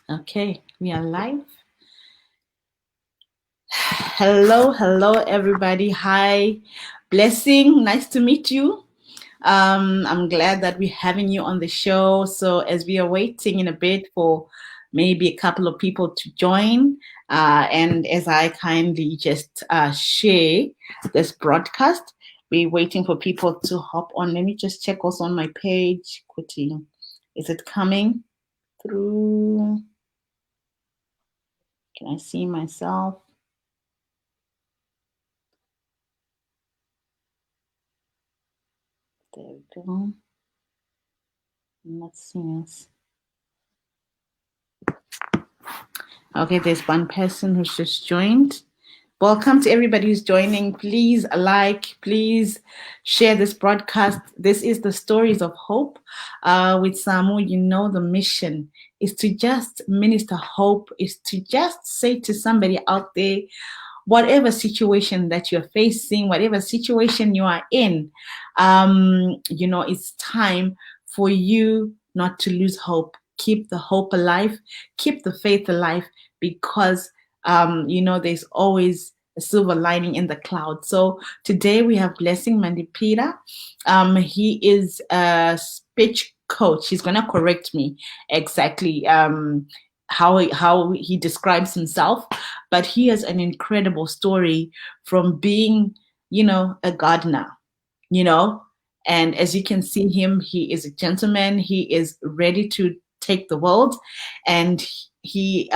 Okay, we are live. Hello, everybody. Hi, Blessing. Nice to meet you. I'm glad that we're having you on the show. So, as we are waiting in a bit for maybe a couple of people to join, and as I kindly just share this broadcast, we're waiting for people to hop on. Let me just check also on my page quickly. Is it coming through? Can I see myself? There we go. Let's see this. Okay, there's one person who's just joined. Welcome to everybody who's joining. Please please share this broadcast. This is the Stories of Hope with Samu. You know, the mission is to just minister hope, is to just say to somebody out there, whatever situation that you're facing, whatever situation you are in, it's time for you not to lose hope. Keep the hope alive, keep the faith alive, because there's always a silver lining in the cloud. So today we have Blessing Mandipira. He is a speech coach. He's gonna correct me exactly how he describes himself, but he has an incredible story from being, a gardener, and as you can see him, he is a gentleman. He is ready to take the world, and he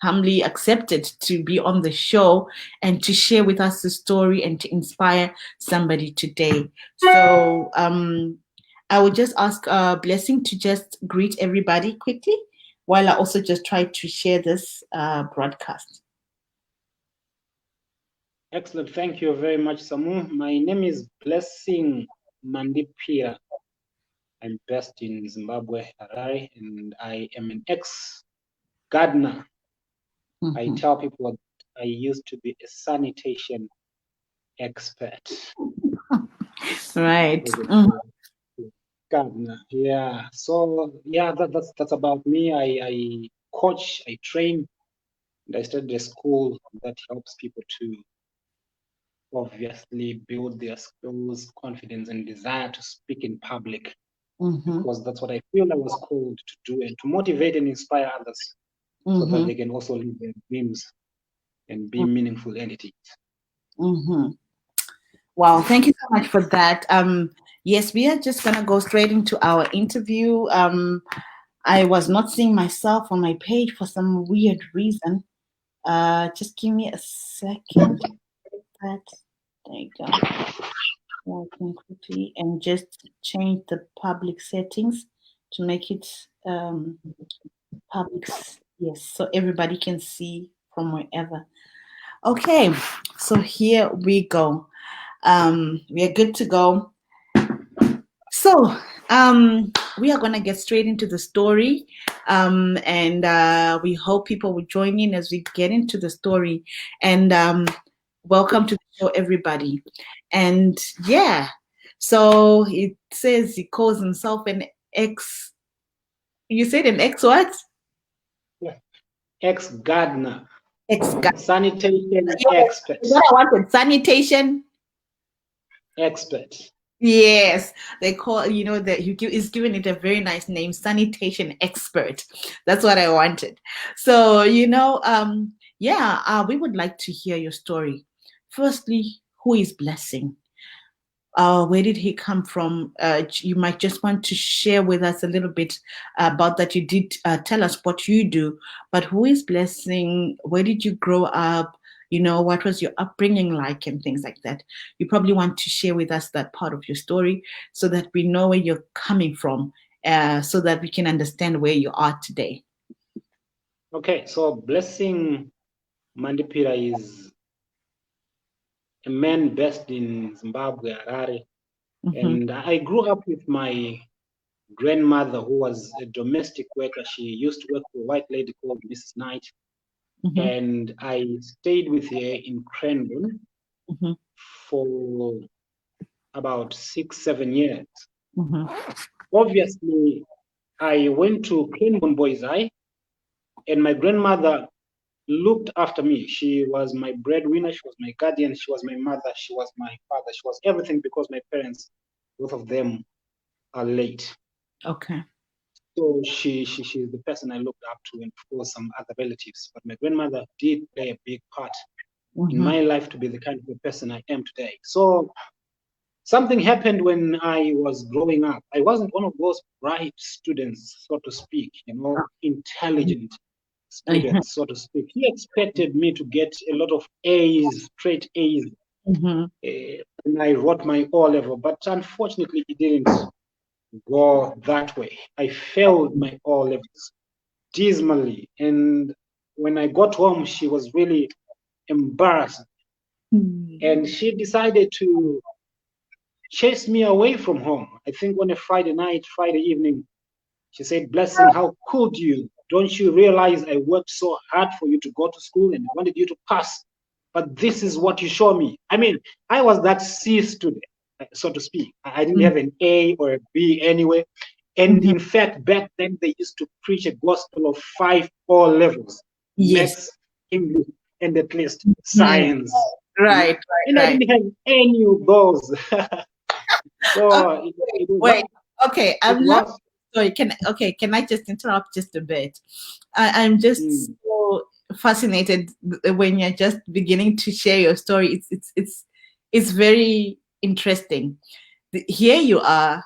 humbly accepted to be on the show and to share with us the story and to inspire somebody today. So I would just ask Blessing to just greet everybody quickly, while I also just try to share this broadcast. Excellent. Thank you very much, Samu. My name is Blessing Mandipira. I'm based in Zimbabwe, Harare, and I am an ex-gardener. Mm-hmm. I tell people that I used to be a sanitation expert. Right. Gardener. Yeah. So yeah, that's about me. I coach, I train, and I started a school that helps people to obviously build their skills, confidence, and desire to speak in public, because that's what I feel I was called to do, and to motivate and inspire others so that they can also live their dreams and be meaningful entities. Wow, thank you so much for that. Yes, we are just gonna go straight into our interview. I was not seeing myself on my page for some weird reason. Just give me a second. There you go. Working quickly and just change the public settings to make it public. Yes, so everybody can see from wherever. Okay, so here we go. We are good to go. So we are going to get straight into the story, and we hope people will join in as we get into the story. And welcome to the show, everybody. And yeah, so it says he calls himself an ex. You said an ex what? Yeah. Ex-gardener. Ex-gardener. Sanitation expert. What I wanted, sanitation expert. Yes, they call, that is giving it a very nice name, sanitation expert. That's what I wanted. So, we would like to hear your story. Firstly, who is Blessing? Where did he come from? You might just want to share with us a little bit about that. You did tell us what you do, but who is Blessing? Where did you grow up? What was your upbringing like and things like that. You probably want to share with us that part of your story so that we know where you're coming from, so that we can understand where you are today. Okay, so Blessing Mandipira is a man based in Zimbabwe, Harare. And I grew up with my grandmother, who was a domestic worker. She used to work for a white lady called Mrs. Knight. And I stayed with her in Cranbourne for about 6-7 years. Obviously, I went to Cranbourne Boys High, And my grandmother looked after me. She was my breadwinner. She was my guardian. She was my mother. She was my father. She was everything because my parents, both of them, are late. Okay. So she's the person I looked up to, and of course some other relatives. But my grandmother did play a big part in my life to be the kind of a person I am today. So something happened when I was growing up. I wasn't one of those bright students, so to speak, intelligent students, so to speak. He expected me to get a lot of A's, straight A's, when I wrote my O level, but unfortunately, it didn't go that way. I failed my O levels dismally, and when I got home, she was really embarrassed, and she decided to chase me away from home. I think on a Friday night, Friday evening, she said, "Blessing, how could you? Don't you realize I worked so hard for you to go to school and I wanted you to pass? But this is what you show me." I mean, I was that C student, so to speak. I didn't have an A or a B anyway. And in fact, back then they used to preach a gospel of 5 O levels: Yes. maths, English, and at least science. Right. And I didn't have any of those. So it was Wait. Okay. it was. Sorry. Can I just interrupt just a bit? I'm just so fascinated when you're just beginning to share your story. It's very interesting. Here you are.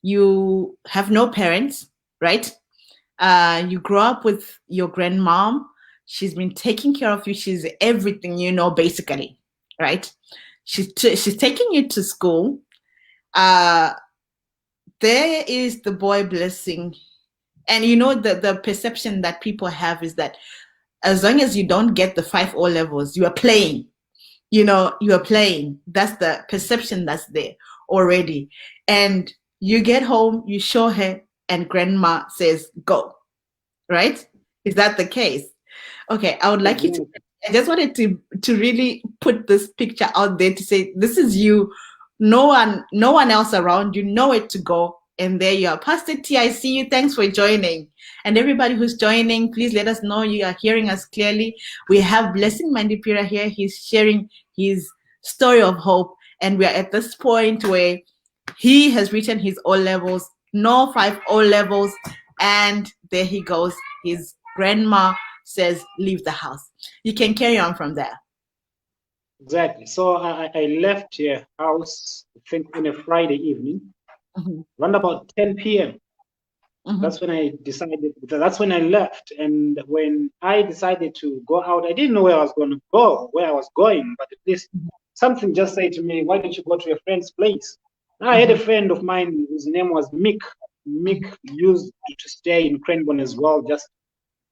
You have no parents, right? You grow up with your grandmom. She's been taking care of you. She's everything basically, right? She's taking you to school. There is the boy Blessing, and the perception that people have is that as long as you don't get the 5 O levels, you are playing. You are playing. That's the perception that's there already. And you get home, you show her, and grandma says, "Go." Right? Is that the case? Okay, I would like you to. I just wanted to really put this picture out there to say this is you. No one else around you. Nowhere to go, and there you are. Pastor T, I see you. Thanks for joining, and everybody who's joining, please let us know you are hearing us clearly. We have Blessing Mandipira here. He's sharing his story of hope, and we are at this point where he has written his O levels, no 5 O levels, and there he goes. His grandma says, "Leave the house." You can carry on from there. Exactly. So I left your house, I think, on a Friday evening, around about 10 p.m. That's when I decided, that's when I left. And when I decided to go out, I didn't know where I was going to go, where I was going, but at least something just said to me, "Why don't you go to your friend's place?" I had a friend of mine whose name was Mick. Mick used to stay in Cranbourne as well, just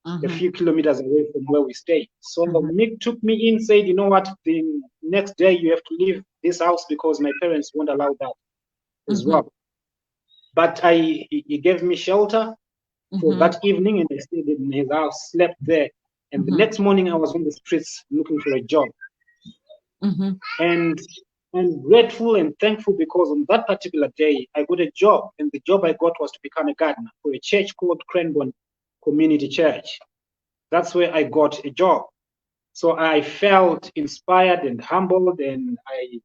a few kilometers away from where we stayed. So Mick took me in, said, "You know what, the next day you have to leave this house because my parents won't allow that as well." But he gave me shelter for that evening, and I stayed in his house, slept there. And the next morning I was on the streets looking for a job. And I'm grateful and thankful because on that particular day I got a job, and the job I got was to become a gardener for a church called Cranbourne Community Church. That's where I got a job. So I felt inspired and humbled, and I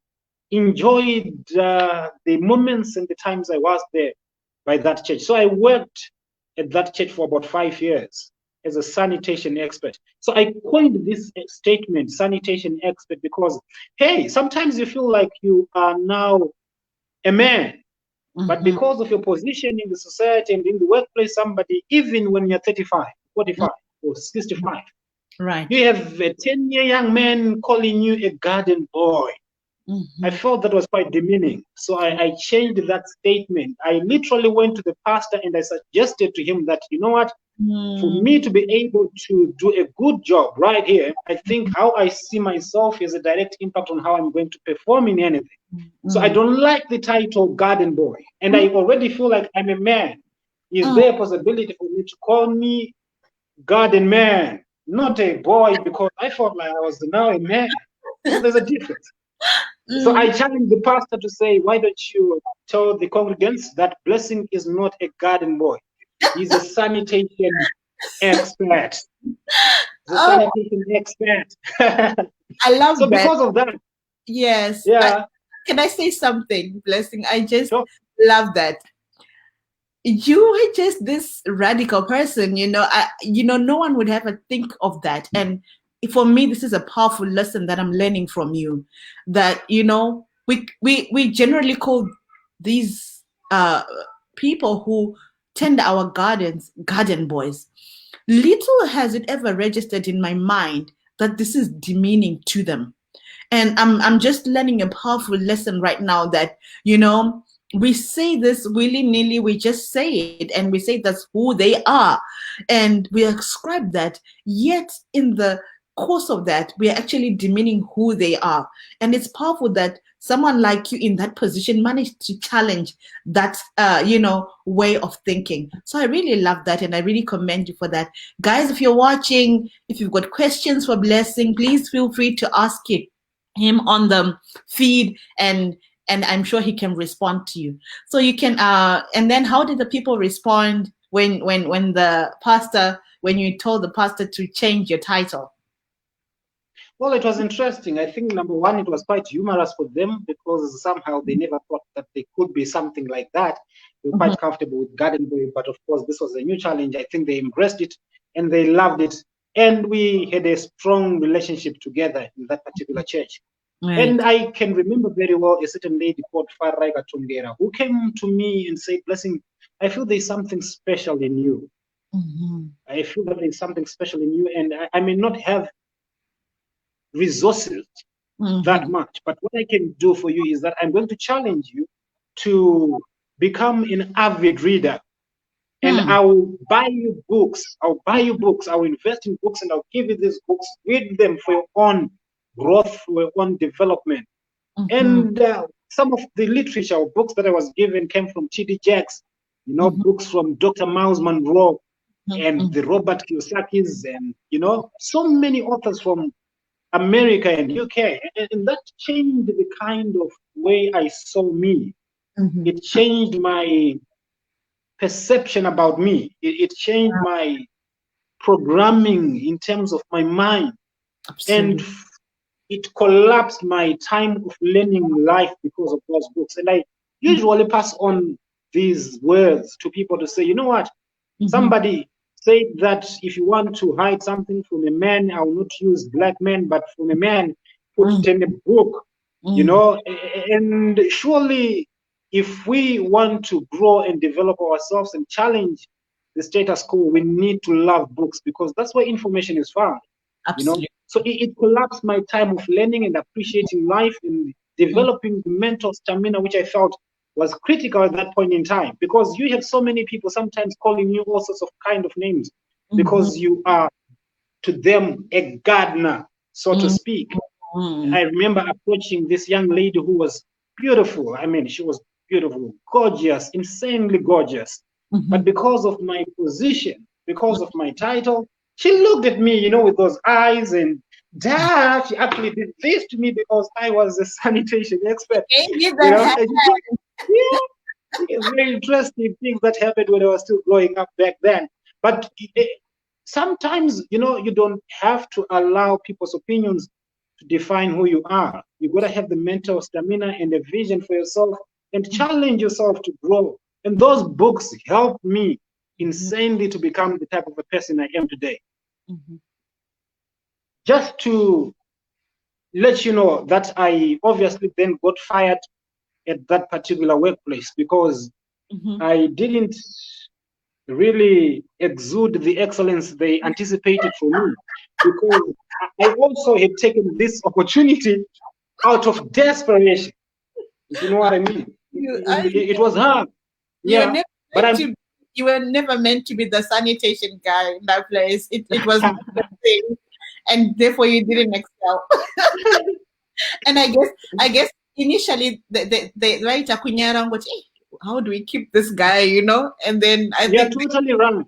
enjoyed the moments and the times I was there by that church. So I worked at that church for about 5 years as a sanitation expert. So I coined this statement, sanitation expert, because, hey, sometimes you feel like you are now a man, but because of your position in the society and in the workplace, somebody, even when you're 35, 45, or 65, right, you have a 10-year young man calling you a garden boy. I felt that was quite demeaning. So I changed that statement. I literally went to the pastor and I suggested to him that, you know what, for me to be able to do a good job right here, I think how I see myself has a direct impact on how I'm going to perform in anything. So I don't like the title garden boy. And I already feel like I'm a man. Is there a possibility for me to call me garden man, not a boy, because I felt like I was now a man. So there's a difference. So I challenged the pastor to say, "Why don't you tell the congregants that Blessing is not a garden boy? He's a sanitation expert. The Oh, sanitation expert. I love So that. because of that, Yes. yeah, Can I say something, Blessing? I just sure. love that. You are just this radical person, no one would ever think of that. And for me, this is a powerful lesson that I'm learning from you, that we generally call these people who tend our gardens garden boys. Little has it ever registered in my mind that this is demeaning to them. And I'm just learning a powerful lesson right now that, we say this willy-nilly, we just say it and we say that's who they are. And we ascribe that, yet in the course of that, we are actually demeaning who they are. And it's powerful that someone like you in that position managed to challenge that way of thinking. So I really love that, and I really commend you for that. Guys, if you're watching, if you've got questions for Blessing, please feel free to ask him on the feed, and I'm sure he can respond to you. So you can and then how did the people respond when you told the pastor to change your title? Well, it was interesting. I think number one, it was quite humorous for them because somehow they never thought that they could be something like that. They were Mhm. quite comfortable with garden boy, but of course, this was a new challenge. I think they embraced it and they loved it. And we had a strong relationship together in that particular church. And Right. I can remember very well a certain lady called Faraiga Tungera who came to me and said, Blessing, I feel there's something special in you. Mhm. I feel that there's something special in you, and I may not have resources that Mhm. much. But what I can do for you is that I'm going to challenge you to become an avid reader. And Hmm. I will buy you books. I'll buy you books. I will invest in books and I'll give you these books. Read them for your own growth, for your own development. Mhm. And some of the literature books that I was given came from T.D. Jakes, Mhm. books from Dr. Miles Monroe and Mhm. the Robert Kiyosaki's, and, so many authors from America and UK, and that changed the kind of way I saw me. Mhm. It changed my perception about me. It changed my programming in terms of my mind, and Absolutely. it collapsed my time of learning life because of those books. And I usually pass on these words to people to say, you know what? Mhm. Somebody said that if you want to hide something from a man, I will not use black men, but from a man, put Mhm. it in a book, Mhm. And surely, if we want to grow and develop ourselves and challenge the status quo, we need to love books because that's where information is found. Absolutely. So it collapsed my time of learning and appreciating life and developing the mental stamina, which I felt was critical at that point in time, because you have so many people sometimes calling you all sorts of kind of names Mhm. because you are to them a gardener, so to Mhm. speak. I remember approaching this young lady who was beautiful. I mean, she was beautiful, gorgeous, insanely gorgeous. But Mhm. because of my position, because of my title, she looked at me, with those eyes, and she actually did this to me because I was a sanitation expert. Gave you You that know, hand. and yeah, it's very interesting things that happened when I was still growing up back then. But sometimes, you don't have to allow people's opinions to define who you are. You got to have the mental stamina and a vision for yourself and challenge yourself to grow. And those books helped me Mhm. insanely to become the type of a person I am today. Mhm. Just to let you know that I obviously then got fired at that particular workplace because Mhm. I didn't really exude the excellence they anticipated from me, because I also had taken this opportunity out of desperation, if you know what I mean. You, It was hard, you were yeah, never but meant I'm to. You were never meant to be the sanitation guy in that place. It was not the thing, and therefore you didn't excel. And I guess initially the writer Kunyara was, how do we keep this guy, And then I you're think, totally right.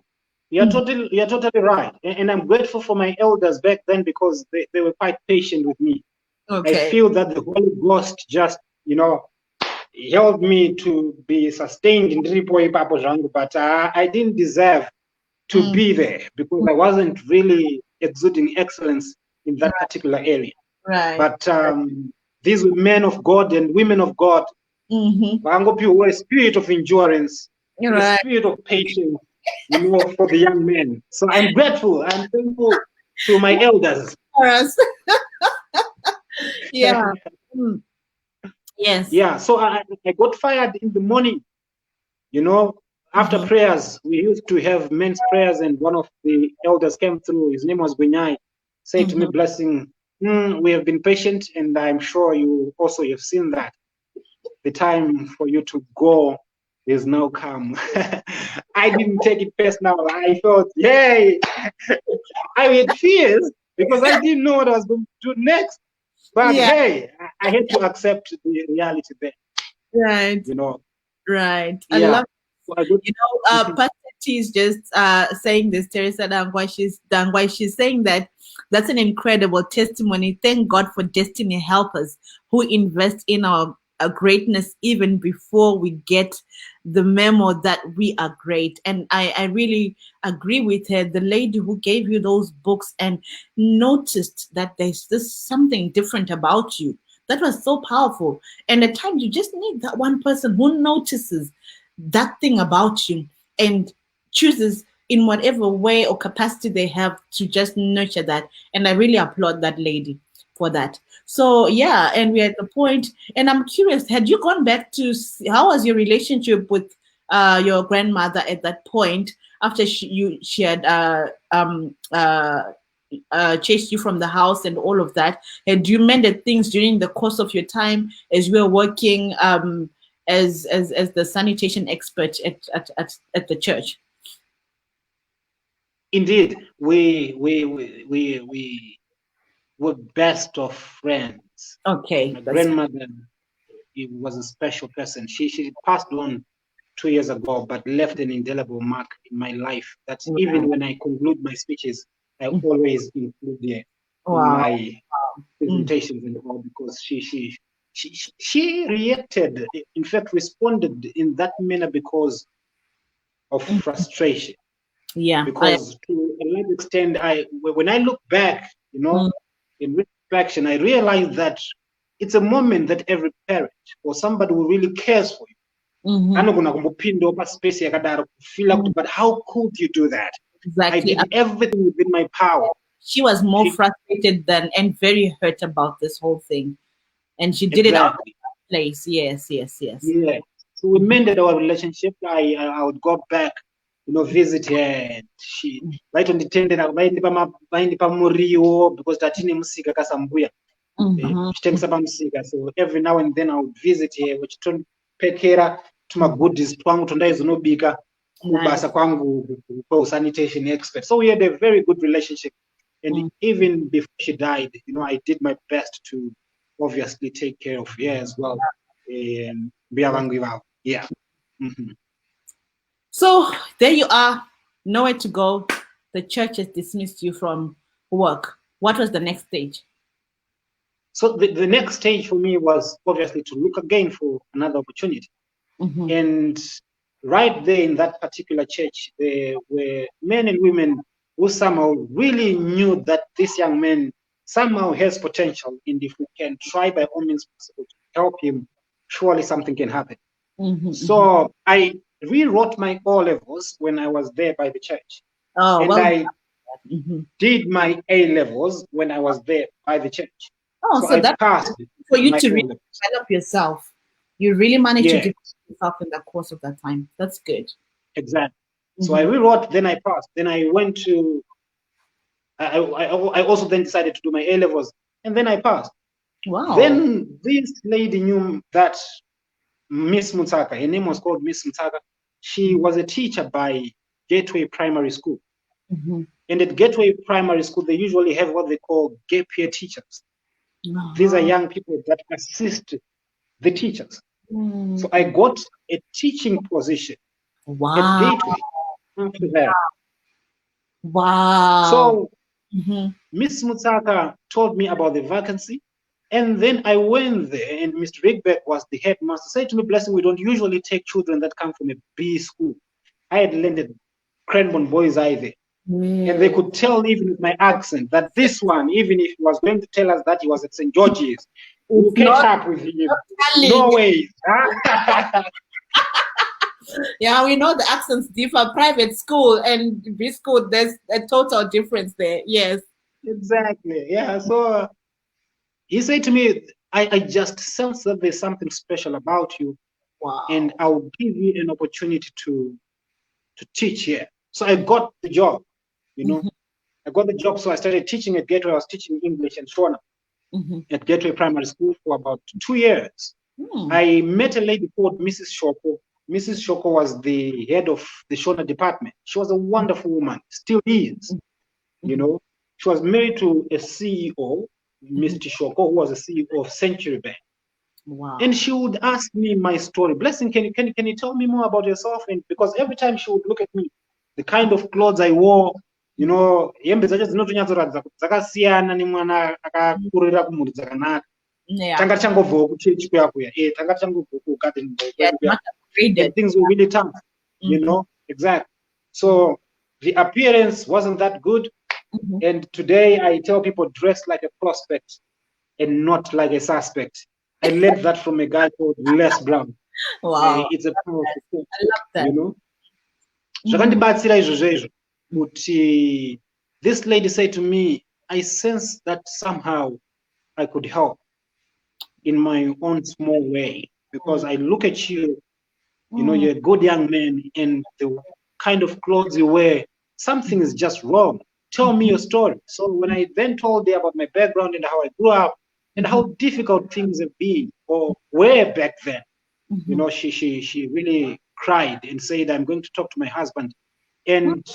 You're totally right. And I'm grateful for my elders back then because they were quite patient with me. I okay. feel that the Holy Ghost just, helped me to be sustained in Triple Papo Jangu, but I didn't deserve to be there because I wasn't really exuding excellence in that particular area. Right. But these men of God and women of God, were a spirit of endurance, a spirit of patience, for the young men. So I'm grateful. I'm thankful to my elders. Yeah. Yes. Yeah. So I got fired in the morning. After prayers, we used to have men's prayers, and one of the elders came through. His name was Gunyai. Said to me, Blessing, we have been patient, and I'm sure you also have seen that. The time for you to go is now come. I didn't take it personal. I thought, yay! I had fears because I didn't know what I was going to do next. But hey, I had to accept the reality there. Right. Right. I love Pastor T is just saying this, Teresa Dangwai, she's saying that's an incredible testimony. Thank God for destiny helpers who invest in our greatness even before we get the memo that we are great. And I really agree with her. The lady who gave you those books and noticed that there's something different about you. That was so powerful. And at times you just need that one person who notices that thing about you and chooses in whatever way or capacity they have to just nurture that. And I really applaud that lady for that. So yeah, and we're at the point, and I'm curious, had you gone back to how was your relationship with your grandmother at that point after she had chased you from the house and all of that? Had you mended things during the course of your time as you were working as the sanitation expert at the church? Indeed, we were best of friends. Okay. My grandmother was a special person. She passed on 2 years ago, but left an indelible mark in my life. That even when I conclude my speeches, I always include there in my presentations and all, because she reacted, in fact, responded in that manner because of frustration. Yeah. Because to a large extent, when I look back, in reflection, I realize that it's a moment that every parent or somebody who really cares for you, but how could you do that? Exactly. I did everything within my power. She was more frustrated and very hurt about this whole thing. And she did it out of place. Yes. Yeah. So we mended our relationship. I would go back, visit her. And she right on the tender because tatine musika kasambuya. So every now and then I would visit her, which turned pekera to my goodies twangu tondaizinobika kubasa kwangu sanitation expert. So we had a very good relationship. And even before she died, I did my best to obviously take care of her as well. Yeah. So there you are, nowhere to go. The church has dismissed you from work. What was the next stage? So the next stage for me was obviously to look again for another opportunity. And right there in that particular church, there were men and women who somehow really knew that this young man somehow has potential, and if we can try by all means possible to help him, surely something can happen. So I rewrote my O levels when I was there by the church. I did my A levels when I was there by the church. So I passed for you to really develop yourself. You really managed to develop yourself in the course of that time. That's good. Exactly. So I rewrote, then I passed. Then I went to, I also then decided to do my A levels, and then I passed. Wow. Then this lady knew that Miss Mutaka, her name was called Miss Mutaka. She was a teacher by Gateway Primary School. And at Gateway Primary School, they usually have what they call gap year teachers. These are young people that assist the teachers. So I got a teaching position at Gateway after that. Wow. So Miss Mutaka told me about the vacancy. And then I went there, and Mr. Rigbeck was the headmaster. Said to me, Blessing, we don't usually take children that come from a B school. I had landed Cranbourne boys either. Yeah. And they could tell even with my accent that this one, even if he was going to tell us that he was at St. George's, we'll catch up with him. No way. Yeah, we know the accents differ. Private school and B school, there's a total difference there. Yes. Exactly. Yeah. So he said to me, I just sense that there's something special about you, Wow. and I will give you an opportunity to teach here. So I got the job, you know. I got the job, so I started teaching at Gateway. I was teaching English and Shona at Gateway Primary School for about 2 years. I met a lady called Mrs. Shoko. Mrs. Shoko was the head of the Shona department. She was a wonderful woman, still is. You know, she was married to a CEO, Mr. Shoko, who was a CEO of Century Bank. Wow. And she would ask me my story. Blessing, can you tell me more about yourself? And because every time she would look at me, the kind of clothes I wore, you know, hembe dzacho dzinotonyatsoratidza kuti dzakasiyana nemwana akakurira kumhuri dzakanaka. Tanga tichangobvawo kuchechi kuya kuya. Tanga tichangobvawo kugarden boy kuya. And things were really tough, you know. Exactly. So the appearance wasn't that good. And today I tell people, dress like a prospect and not like a suspect. I learned that from a guy called Les Brown. Wow. It's a powerful thing, I love that. you know. Zvakandibatsira izvozvo kuti this lady said to me, I sense that somehow I could help in my own small way, because I look at you, you know, you're a good young man, and the kind of clothes you wear, something is just wrong. Tell me your story. So when I then told her about my background and how I grew up and how difficult things have been or were back then, you know, she really cried and said, I'm going to talk to my husband. And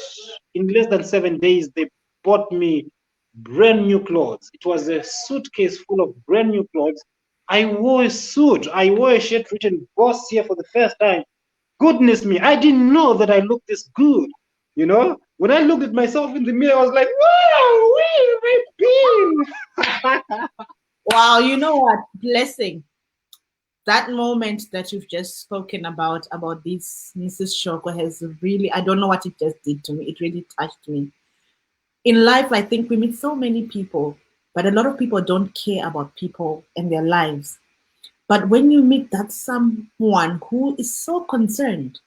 in less than 7 days, they bought me brand new clothes. It was a suitcase full of brand new clothes. I wore a suit. I wore a shirt written Boss here for the first time. Goodness me, I didn't know that I looked this good. You know, when I looked at myself in the mirror, I was like, wow, where have I been? Wow, you know what? Blessing. That moment that you've just spoken about this Mrs. Shoko has really, I don't know what it just did to me. It really touched me. In life, I think we meet so many people, but a lot of people don't care about people and their lives. But when you meet that someone who is so concerned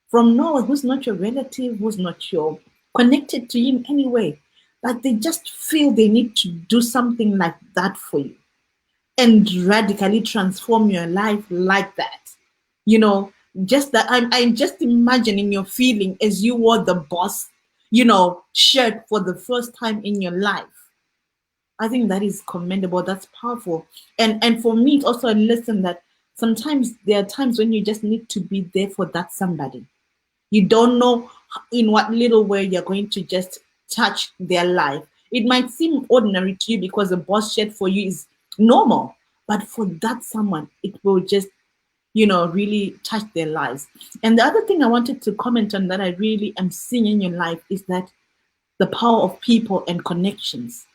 from nowhere, who's not your relative, who's not your connected to you in any way, but they just feel they need to do something like that for you and radically transform your life like that. You know, just that I'm just imagining your feeling as you wore the Boss, you know, shirt for the first time in your life. I think that is commendable. That's powerful. And for me, it's also a lesson that sometimes there are times when you just need to be there for that somebody. You don't know in what little way you're going to just touch their life. It might seem ordinary to you because a Boss shirt for you is normal, but for that someone, it will just, you know, really touch their lives. And the other thing I wanted to comment on that I really am seeing in your life is that the power of people and connections.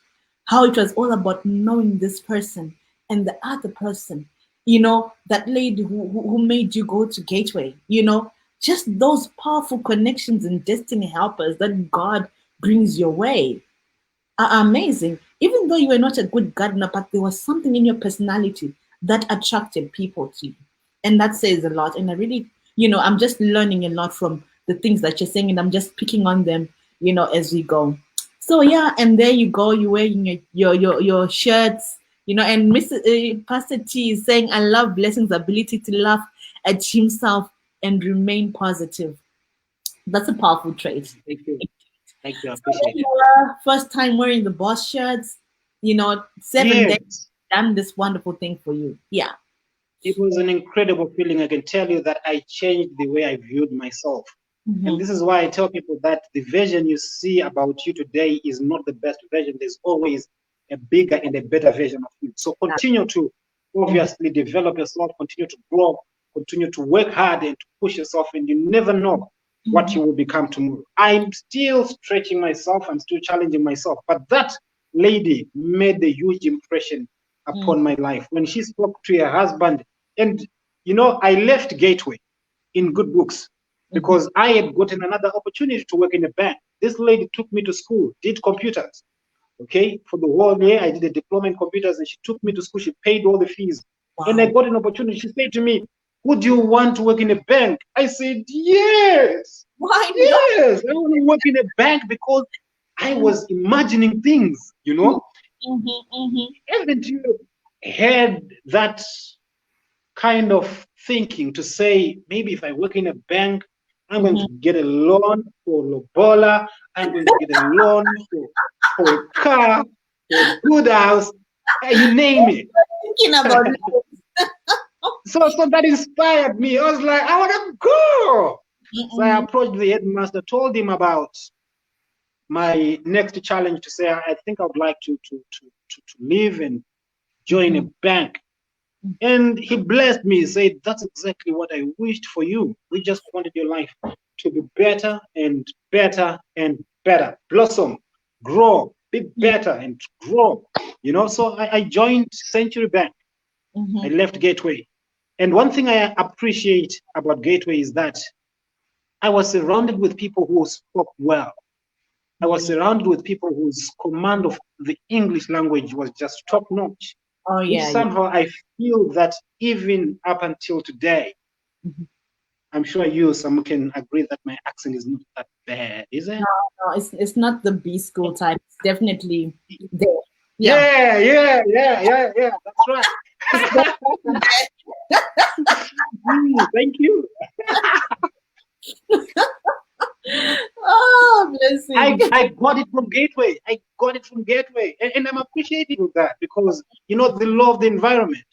How it was all about knowing this person and the other person, you know, that lady who made you go to Gateway, you know, just those powerful connections and destiny helpers that God brings your way are amazing. Even though you were not a good gardener, but there was something in your personality that attracted people to you. And that says a lot. And I really, you know, I'm just learning a lot from the things that you're saying, and I'm just picking on them, you know, as we go. So yeah, and there you go, you're wearing your shirts, you know, and Pastor T is saying, I love Blessing's ability to laugh at himself and remain positive. That's a powerful trait. Thank you. Thank you. I So appreciate it. first time wearing the Boss shirts, you know, 7 days, done this wonderful thing for you. Yeah. It was an incredible feeling. I can tell you that I changed the way I viewed myself. And this is why I tell people that the version you see about you today is not the best version. There's always a bigger and a better version of you. So continue to obviously develop yourself, continue to grow, continue to work hard and to push yourself, and you never know what you will become tomorrow. I'm still stretching myself, I'm still challenging myself, but that lady made a huge impression upon my life when she spoke to her husband. And you know, I left Gateway in good books. because I had gotten another opportunity to work in a bank. This lady took me to school, did computers. Okay, for the whole year, I did a diploma in computers, and she took me to school. She paid all the fees, and I got an opportunity. She said to me, "Would you want to work in a bank?" I said, "Yes, Why yes, I want to work in a bank," because I was imagining things, you know. Haven't you had that kind of thinking to say, maybe if I work in a bank, I'm going to get a loan for Lobola, I'm going to get a loan for a car, for a good house, you name it. Thinking about So that inspired me. I was like, I want to go. So I approached the headmaster, told him about my next challenge, to say, I think I would like to leave and join a bank. And he blessed me, said, that's exactly what I wished for you. We just wanted your life to be better and better and better. Blossom, grow, be better and grow. You know, so I joined Century Bank. I left Gateway. And one thing I appreciate about Gateway is that I was surrounded with people who spoke well. I was surrounded with people whose command of the English language was just top notch. Oh, yeah. Somehow I feel that even up until today, I'm sure some can agree that my accent is not that bad, is it? No, it's not the B school type. It's definitely there. Yeah. That's right. Thank you. Oh, blessing. I got it from Gateway. And I'm appreciative of that, because, you know, the law of the environment,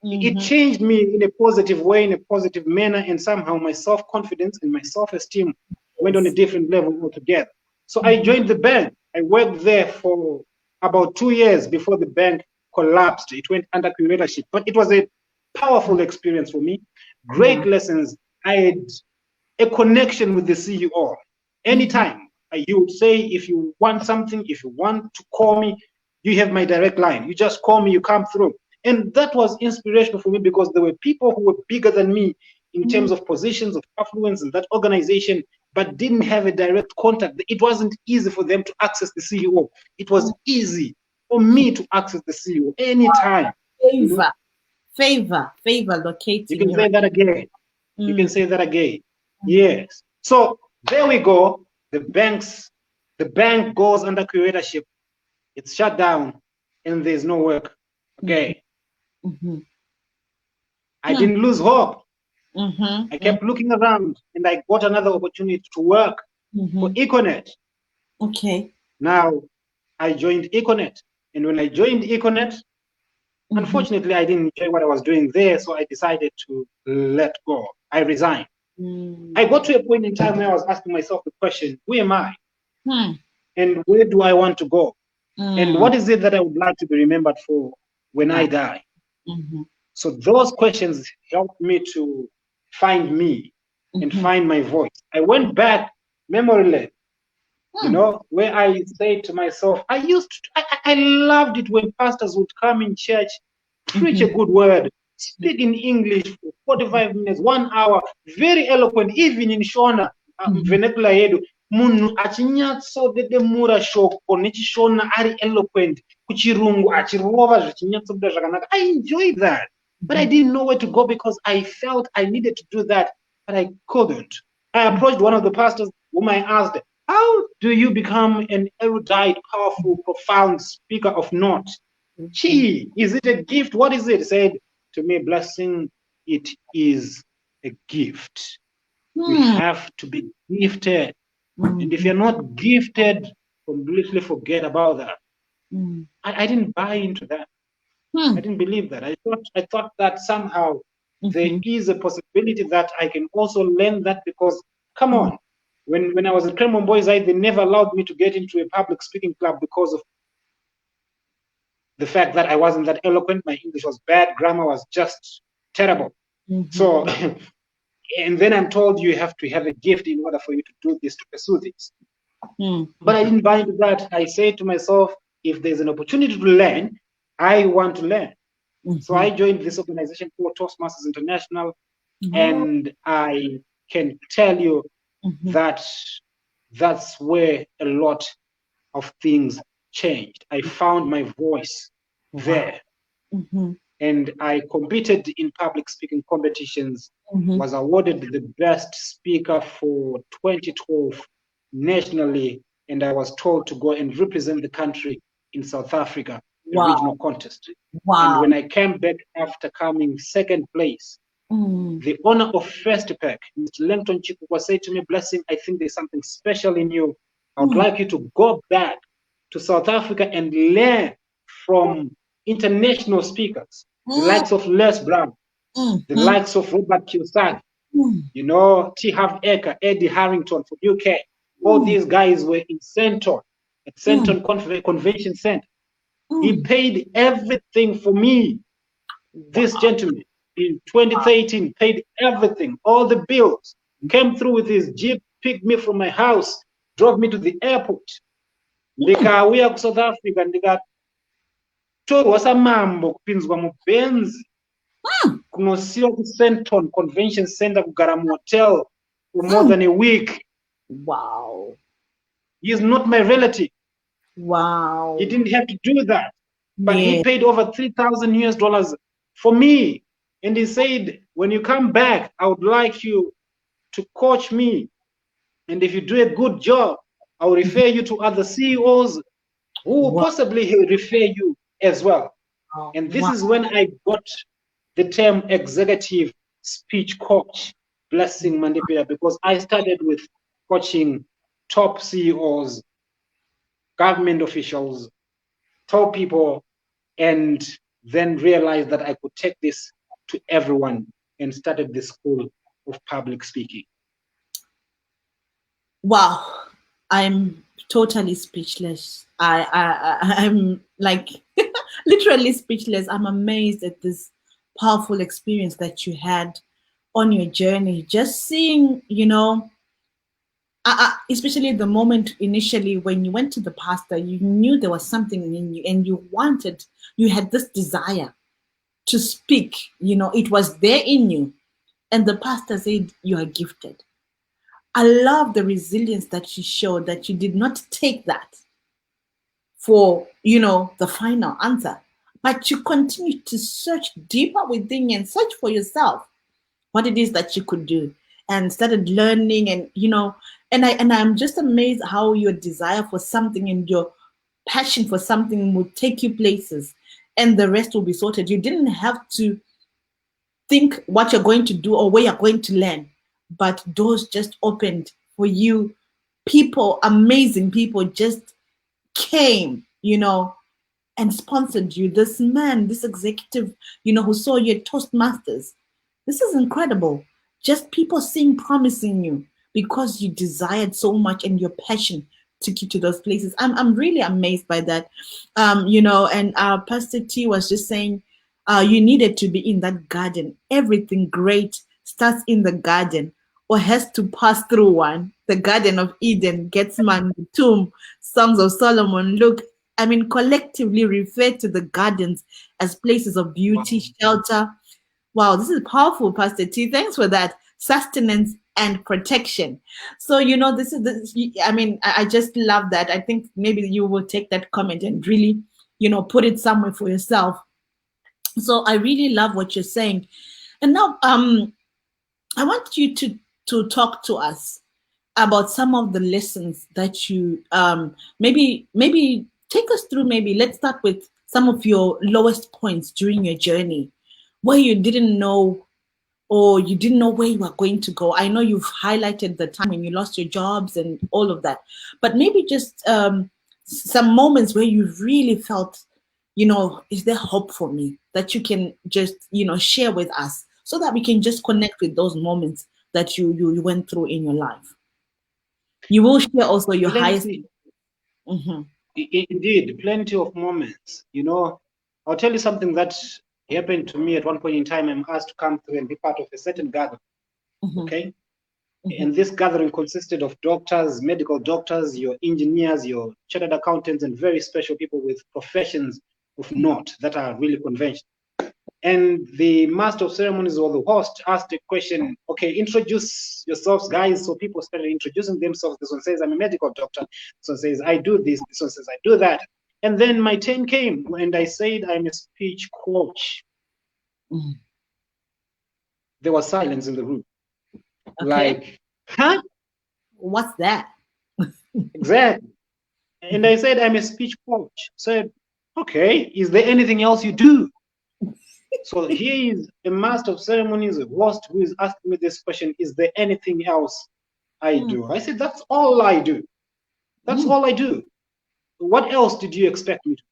it changed me in a positive way, in a positive manner, and somehow my self-confidence and my self-esteem went on a different level altogether. So I joined the bank. I worked there for about 2 years before the bank collapsed. It went under curatorship, but it was a powerful experience for me. Great lessons. I had a connection with the CEO. Anytime you would say, if you want something, if you want to call me, you have my direct line. You just call me, you come through. And that was inspirational for me, because there were people who were bigger than me in terms of positions of affluence in that organization, but didn't have a direct contact. It wasn't easy for them to access the CEO. It was easy for me to access the CEO anytime. Favor locating. You can say that again. You can say that again. Yes. So there we go. The bank goes under curatorship. It's shut down, and there's no work. Okay. I didn't lose hope. I kept looking around, and I got another opportunity to work for Econet. Okay. Now I joined Econet, and when I joined Econet, unfortunately, I didn't enjoy what I was doing there, so I decided to let go. I resigned. I got to a point in time where I was asking myself the question, who am I? And where do I want to go? And what is it that I would like to be remembered for when I die? So those questions helped me to find me and find my voice. I went back memory lane, you know, where I said to myself, I loved it when pastors would come in church, preach a good word, speak in English for 45 minutes, 1 hour, very eloquent, even in Shona, vernacular yedu. Munhu achinyatsodetemura shoko nechishona ari eloquent, kuchirungu achirova zvichinyatsobuda zvakanaka. I enjoyed that, but I didn't know where to go, because I felt I needed to do that, but I couldn't. I approached one of the pastors, whom I asked, how do you become an erudite, powerful, profound speaker of note? Gee, is it a gift? What is it? He said to me, Blessing, it is a gift. You have to be gifted. And if you're not gifted, completely forget about that. I didn't buy into that. I didn't believe that. I thought that somehow there is a possibility that I can also learn that, because, come on, when I was at Cremon Boys, they never allowed me to get into a public speaking club because of the fact that I wasn't that eloquent. My English was bad. Grammar was just terrible. So, and then I'm told you have to have a gift in order for you to do this, to pursue this. But I didn't buy into that. I said to myself, if there's an opportunity to learn, I want to learn. So I joined this organization called Toastmasters International, and I can tell you Mm-hmm. that that's where a lot of things changed. I found my voice Wow. there, Mm-hmm. and I competed in public speaking competitions, Mm-hmm. was awarded the best speaker for 2012 nationally, and I was told to go and represent the country in South Africa, a regional Wow. contest. And Wow. when I came back after coming second place, Mm. the owner of First Pack, Mr. Langton Chikukwa, said to me, Blessing, I think there's something special in you. I would Mm. like you to go back to South Africa and learn from international speakers, the Mm. likes of Les Brown, the Mm. likes of Robert Kiyosaki, Mm. T. Harv Eker, Eddie Harrington from UK. All Mm. these guys were in Centon, at Mm. Centon Convention Center. He Mm. paid everything for me. This Wow. gentleman in 2013 paid everything, all the bills, came through with his jeep, picked me from my house, drove me to the airport. Mm. Ndikauya ku South Africa ndikatorwa samambo kupinzwa mubenzi Mm. kunosiyiwa ku Centon Convention Center kugara muhotel for more Mm. than a week. Wow. He is not my relative. Wow. He didn't have to do that. But he Yeah. paid over 3,000 US dollars for me. And he said, when you come back, I would like you to coach me. And if you do a good job, I will refer you to other CEOs who will Wow. possibly refer you as well. And this Wow. is when I got the term executive speech coach, Blessing Mandipira, because I started with coaching top CEOs, government officials, top people, and then realized that I could take this to everyone and started the school of public speaking. Wow. I'm totally speechless. I'm like literally speechless. I'm amazed at this powerful experience that you had on your journey. Just seeing, especially the moment initially when you went to the pastor, you knew there was something in you and you had this desire to speak. It was there in you. And the pastor said, you are gifted. I love the resilience that you showed, that you did not take that for, the final answer, but you continue to search deeper within you and search for yourself what it is that you could do, and started learning. And I'm just amazed how your desire for something and your passion for something will take you places, and the rest will be sorted. You didn't have to think what you're going to do or where you're going to learn, but doors just opened for you. People, amazing people, just came, and sponsored you. This man, this executive, who saw you at Toastmasters. This is incredible. Just people seeing promise in you because you desired so much and your passion took you to those places. I'm really amazed by that. And Pastor T was just saying, you needed to be in that garden. Everything great starts in the garden or has to pass through one. The Garden of Eden, Gethsemane, the tomb, Songs of Solomon. Look, collectively refer to the gardens as places of beauty, shelter. Wow, this is powerful, Pastor T. Thanks for that. Sustenance and protection. So, this is I just love that. I think maybe you will take that comment and really, put it somewhere for yourself. So I really love what you're saying. And now I want you to talk to us about some of the lessons that you maybe take us through. Maybe let's start with some of your lowest points during your journey where you didn't know, or you didn't know where you were going to go. I know you've highlighted the time when you lost your jobs and all of that, but maybe just some moments where you really felt, is there hope for me, that you can just, share with us so that we can just connect with those moments that you went through in your life. You will share also your highest. Plenty, Mm-hmm. indeed, plenty of moments. I'll tell you something that happened to me at one point in time. I'm asked to come through and be part of a certain gathering. Mm-hmm. Okay. Mm-hmm. And this gathering consisted of doctors, medical doctors, your engineers, your chartered accountants, and very special people with professions of note that are really conventional. And the master of ceremonies or the host asked a question, okay, introduce yourselves, guys. So people started introducing themselves. This one says, I'm a medical doctor. This one says, I do this. This one says, I do that. And then my turn came and I said, I'm a speech coach. Mm. There was silence in the room. Okay. Like, huh? What's that? Exactly. And I said, I'm a speech coach. Said, okay, is there anything else you do? So here is a master of ceremonies, a host who is asking me this question, is there anything else I do? I said, that's all I do. That's all I do. What else did you expect me to do?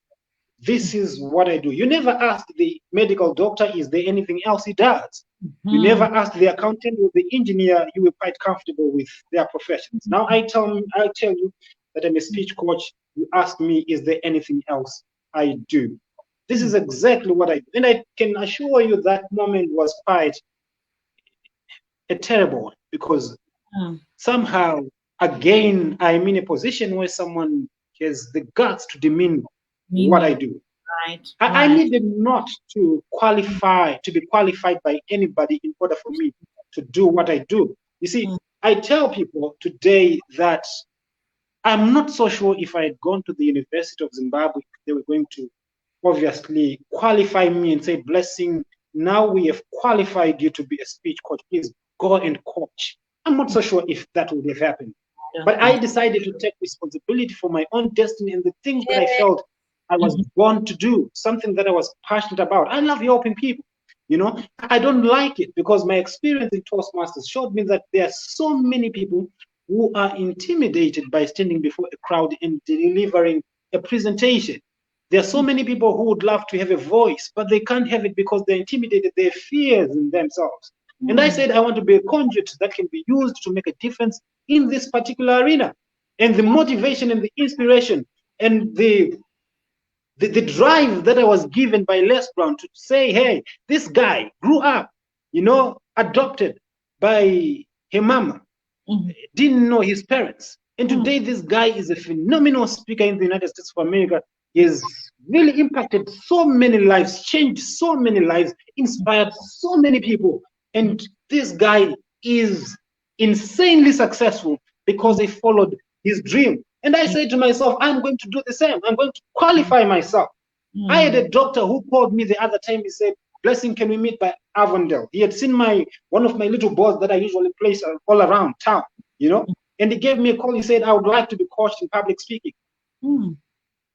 This is what I do. You never asked the medical doctor, is there anything else he does? You never asked the accountant or the engineer, you were quite comfortable with their professions. Now I tell you that I'm a speech coach. You ask me, is there anything else I do? This is exactly what I do. And I can assure you that moment was quite a terrible one, because somehow, again, I'm in a position where someone has the guts to demean what I do. Right. I needed not to be qualified by anybody in order for me to do what I do. You see, I tell people today that I'm not so sure if I had gone to the University of Zimbabwe, they were going to obviously qualify me and say, Blessing, now we have qualified you to be a speech coach. Please go and coach. I'm not so sure if that would have happened. But I decided to take responsibility for my own destiny and the things that I felt I was born to do, something that I was passionate about. I love helping people. You know, I don't like it because my experience in Toastmasters showed me that there are so many people who are intimidated by standing before a crowd and delivering a presentation. There are so many people who would love to have a voice, but they can't have it because they're intimidated, their fears in themselves. And I said, I want to be a conduit that can be used to make a difference in this particular arena. And the motivation and the inspiration and the drive that I was given by Les Brown to say, hey, this guy grew up, adopted by her mama, didn't know his parents. And today, this guy is a phenomenal speaker in the United States of America. He has really impacted so many lives, changed so many lives, inspired so many people. And this guy is insanely successful because he followed his dream. And I said to myself, I'm going to do the same. I'm going to qualify myself. I had a doctor who called me the other time. He said, Blessing, can we meet by Avondale? He had seen one of my little balls that I usually place all around town, and he gave me a call. He said, I would like to be coached in public speaking.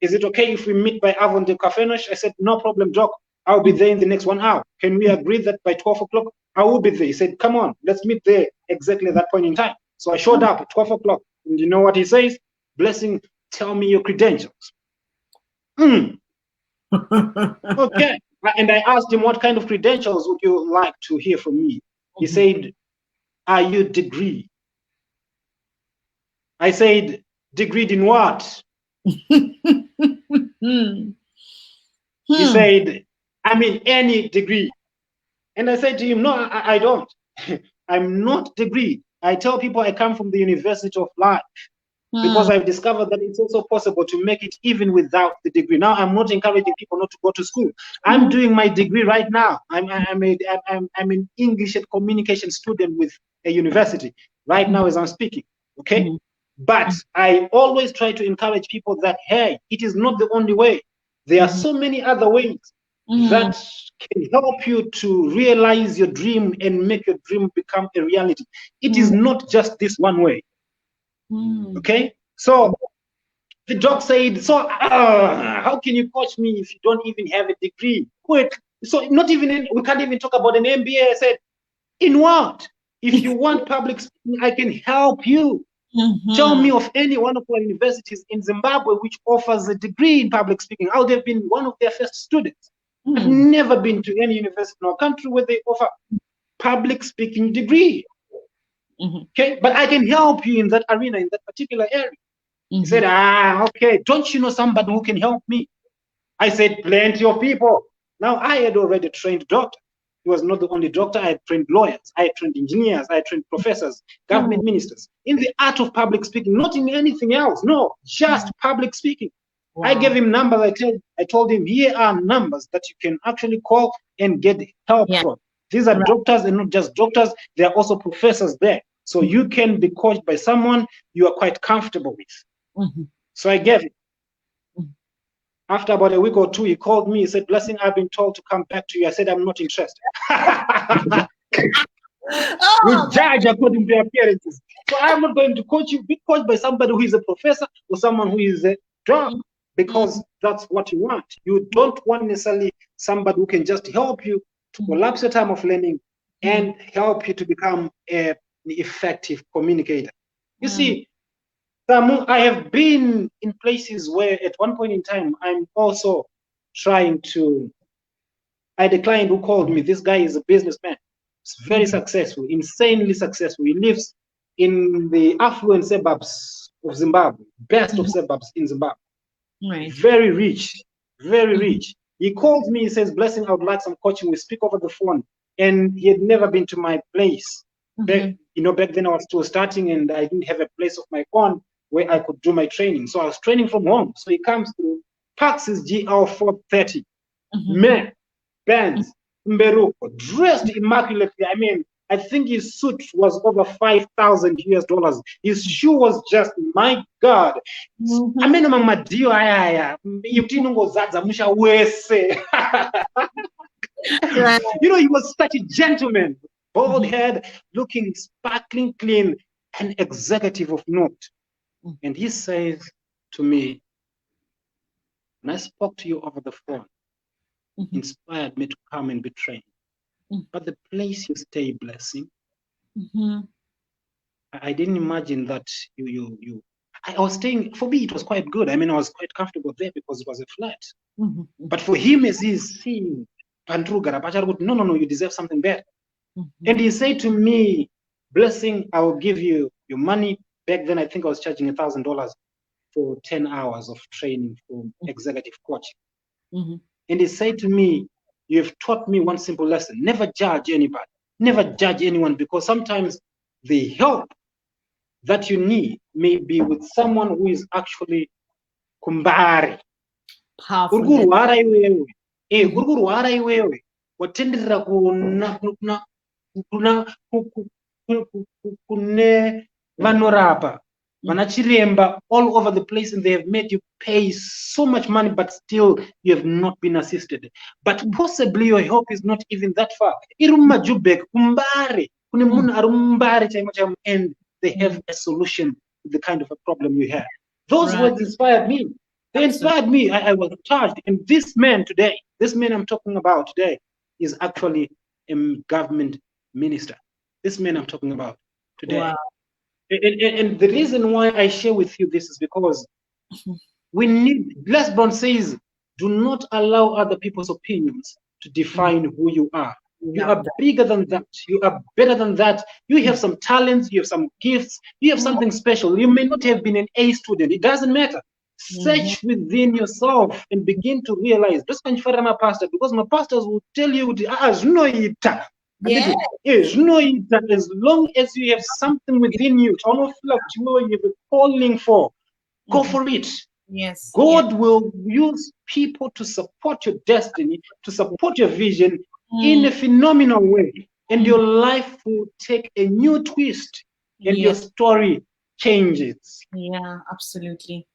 Is it okay if we meet by Avondale Cafenosh? I said, no problem, Doc. I'll be there in the next 1 hour. Can we agree that by 12 o'clock, I will be there? He said, come on, let's meet there exactly at that point in time. So I showed up at 12 o'clock. And you know what he says? Blessing, tell me your credentials. Okay. And I asked him, what kind of credentials would you like to hear from me? He said, are you degree? I said, degreed in what? He said, I mean, any degree. And I said to him, no, I don't. I'm not degreed. I tell people I come from the University of Life because I've discovered that it's also possible to make it even without the degree. Now, I'm not encouraging people not to go to school. I'm doing my degree right now. I'm an English and communication student with a university right now as I'm speaking. Okay. But I always try to encourage people that, hey, it is not the only way. There are so many other ways that can help you to realize your dream and make your dream become a reality. It is not just this one way. Okay? So the doc said, so how can you coach me if you don't even have a degree? Wait, so we can't even talk about an MBA. I said, in what? If you want public speaking, I can help you. Tell me of any one of our universities in Zimbabwe which offers a degree in public speaking. I would have been one of their first students. I've never been to any university in our country where they offer public speaking degree. Okay, but I can help you in that arena, in that particular area. He said, okay, don't you know somebody who can help me? I said, plenty of people. Now, I had already trained doctors. He was not the only doctor. I had trained lawyers. I had trained engineers. I had trained professors, government ministers in the art of public speaking, not in anything else. No, just public speaking. I gave him numbers. I told him, here are numbers that you can actually call and get help Yeah. from. These are doctors, and not just doctors. There are also professors there. So you can be coached by someone you are quite comfortable with. So I gave it. After about a week or two, he called me. He said, Blessing, I've been told to come back to you. I said, I'm not interested. We judge according to appearances. So I'm not going to coach you. Be coached by somebody who is a professor or someone who is a drug, because that's what you want. You don't want necessarily somebody who can just help you to collapse your time of learning and help you to become an effective communicator. You see, Samu, I have been in places where at one point in time, I'm also trying to, I had a client who called me. This guy is a businessman. He's very successful, insanely successful. He lives in the affluent suburbs of Zimbabwe, best of suburbs in Zimbabwe. Right. Very rich, very rich. He called me, he says, Blessing, I would like some coaching. We speak over the phone. And he had never been to my place. Back then I was still starting and I didn't have a place of my own where I could do my training. So I was training from home. So he comes through, parks his GL 430. Man, Benz, Mberuko, dressed immaculately. I mean, I think his suit was over $5,000. His shoe was just, my God. I mean, mamadio aya, yutinongozadza musha wese. You know, he was such a gentleman, bald head, looking sparkling clean, an executive of note. And he says to me, when I spoke to you over the phone, inspired me to come and be trained. But the place you stay, Blessing, I didn't imagine that I was staying, for me, it was quite good. I mean, I was quite comfortable there because it was a flat. But for him, as he's seeing, no, you deserve something better. And he said to me, Blessing, I will give you your money. Back then, I think I was charging $1,000 for 10 hours of training for executive coaching. And he said to me, you have taught me one simple lesson. Never judge anybody. Never judge anyone, because sometimes the help that you need may be with someone who is actually kumbari. Urkurwara iwewe. Watenderera kune vanorapa. Vanachiremba all over the place, and they have made you pay so much money, but still you have not been assisted. But possibly your help is not even that far. Irumajubek, kumbari, kune arumbari chaimo, and they have a solution to the kind of a problem you have. Those words inspired me. They inspired me. I was charged. And this man today, this man I'm talking about today, is actually a government minister. This man I'm talking about today. Wow. And the reason why I share with you this is because we need, Les Brown says, do not allow other people's opinions to define who you are. You are bigger than that. You are better than that. You have some talents. You have some gifts. You have something special. You may not have been an A student. It doesn't matter. Search within yourself and begin to realize. Just my pastor, because my pastors will tell you, as long as you have something within you, you have a calling for, go for it. Yes. God will use people to support your destiny, to support your vision in a phenomenal way. And your life will take a new twist and your story changes. Yeah, absolutely.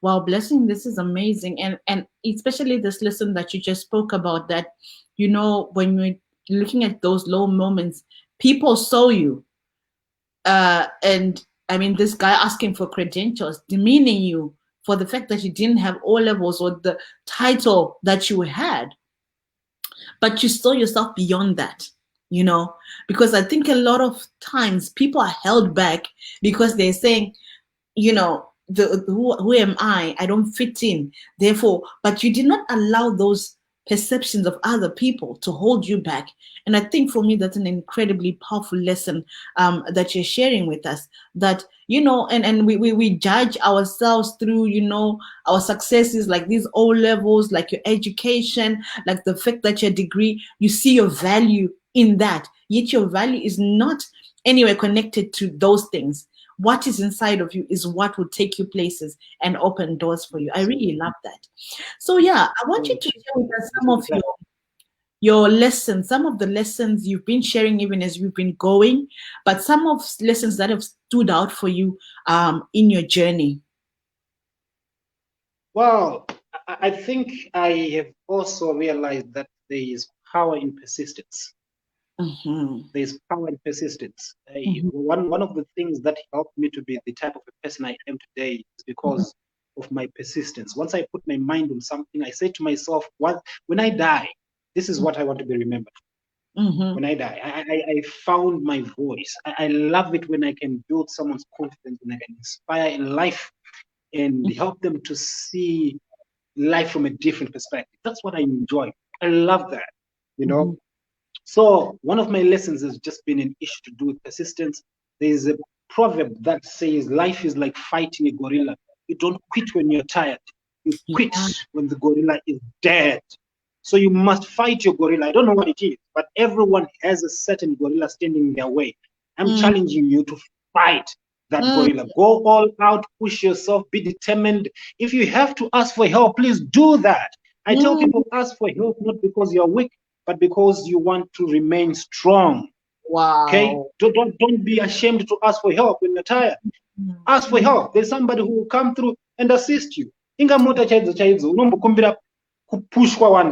Wow, Blessing, this is amazing. And especially this lesson that you just spoke about, that, you know, when we're looking at those low moments, people saw you. And I mean, this guy asking for credentials, demeaning you for the fact that you didn't have O levels or the title that you had. But you saw yourself beyond that, you know, because I think a lot of times people are held back because they're saying, you know, who am I? I don't fit in. Therefore, but you did not allow those perceptions of other people to hold you back. And I think for me, that's an incredibly powerful lesson that you're sharing with us, that, you know, and we judge ourselves through, you know, our successes, like these O levels, like your education, like the fact that your degree, you see your value in that, yet your value is not anywhere connected to those things. what is inside of you is what will take you places and open doors for you. I really love that. So yeah, I want you Thank to you. share with us some This of is that. your lessons, some of the lessons you've been sharing even as you've been going, but some of lessons that have stood out for you in your journey. Well, I think I have also realized that there is power in persistence. Mm-hmm. There's power in persistence. Mm-hmm. One of the things that helped me to be the type of a person I am today is because of my persistence. Once I put my mind on something, I say to myself, when I die, this is what I want to be remembered. Mm-hmm. When I die, I found my voice. I love it when I can build someone's confidence, when I can inspire in life and help them to see life from a different perspective. That's what I enjoy. I love that, you Mm-hmm. know. So one of my lessons has just been an issue to do with persistence. There is a proverb that says life is like fighting a gorilla. You don't quit when you're tired. You quit Yeah. when the gorilla is dead. So you must fight your gorilla. I don't know what it is, but everyone has a certain gorilla standing in their way. I'm Mm-hmm. challenging you to fight that Mm-hmm. gorilla. Go all out, push yourself, be determined. If you have to ask for help, please do that. I tell people ask for help not because you're weak, but because you want to remain strong. Okay? Wow. Don't be ashamed to ask for help when you're tired. Ask for help. There's somebody who will come through and assist you. Ingamota chaidzo unombokumbira kupushwa one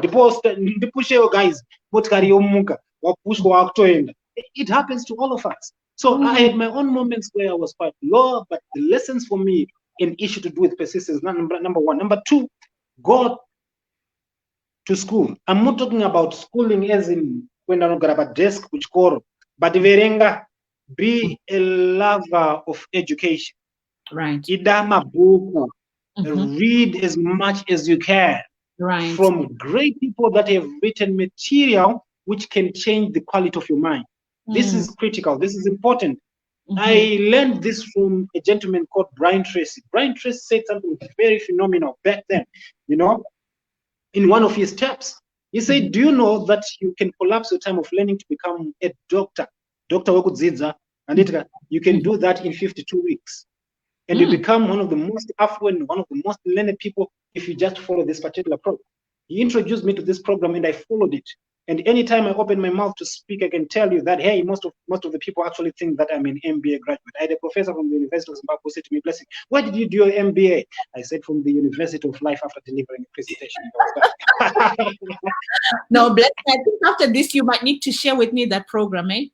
ndipushewo guys motikari yomuka wapushwa wakutoenda. It happens to all of us. So I Mm-hmm. had my own moments where I was quite low, but the lessons for me, an issue to do with persistence, number one. Number two, go to school. I'm not talking about schooling as in when I got a desk which call, but verenga, be a lover of education. Right. Idama buku, Mm-hmm. read as much as you can Right. from great people that have written material which can change the quality of your mind. This Mm-hmm. is critical. This is important. Mm-hmm. I learned this from a gentleman called Brian Tracy. Brian Tracy said something very phenomenal back then, you know, in one of his steps. He said, do you know that you can collapse your time of learning to become a doctor? Dr. Wekudzidza, and you can do that in 52 weeks. And you Mm-hmm. become one of the most affluent, one of the most learned people if you just follow this particular program. He introduced me to this program and I followed it. And anytime I open my mouth to speak, I can tell you that, hey, most of the people actually think that I'm an MBA graduate. I had a professor from the University of Zimbabwe who said to me, Blessing, where did you do your MBA? I said, from the University of Life after delivering a presentation. No, Blessing, I think after this you might need to share with me that program, eh?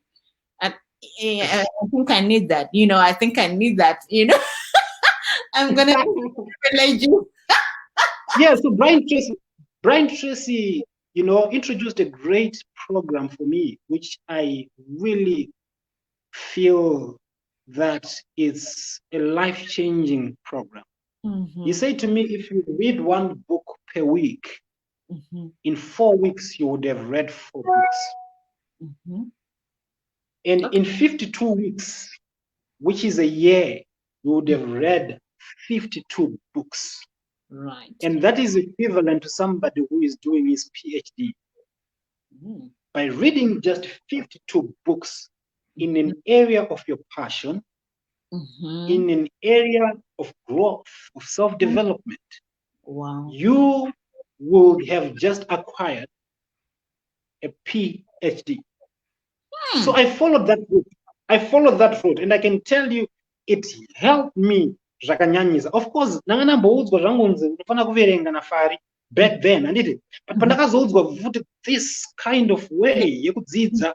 And, I think I need that. I think I need that. I'm gonna relate you. Yeah, so Brian Tracy, introduced a great program for me, which I really feel that it's a life-changing program. He Mm-hmm. said to me, if you read one book per week, Mm-hmm. in 4 weeks, you would have read 4 books. Mm-hmm. And Okay. in 52 weeks, which is a year, you would have read 52 books. Right. And that is equivalent to somebody who is doing his PhD. Mm-hmm. By reading just 52 books in an area of your passion, Mm-hmm. in an area of growth, of self-development, Wow. you will have just acquired a PhD. So Hmm. I followed that route. I followed that route, and I can tell you it helped me zvakanyanyisa. Of course, ndanga ndamboudzwa zvangonzi unofana kuverenga nafari back then, handiti? But pandakazoudzwa futi this kind of way yekudzidza,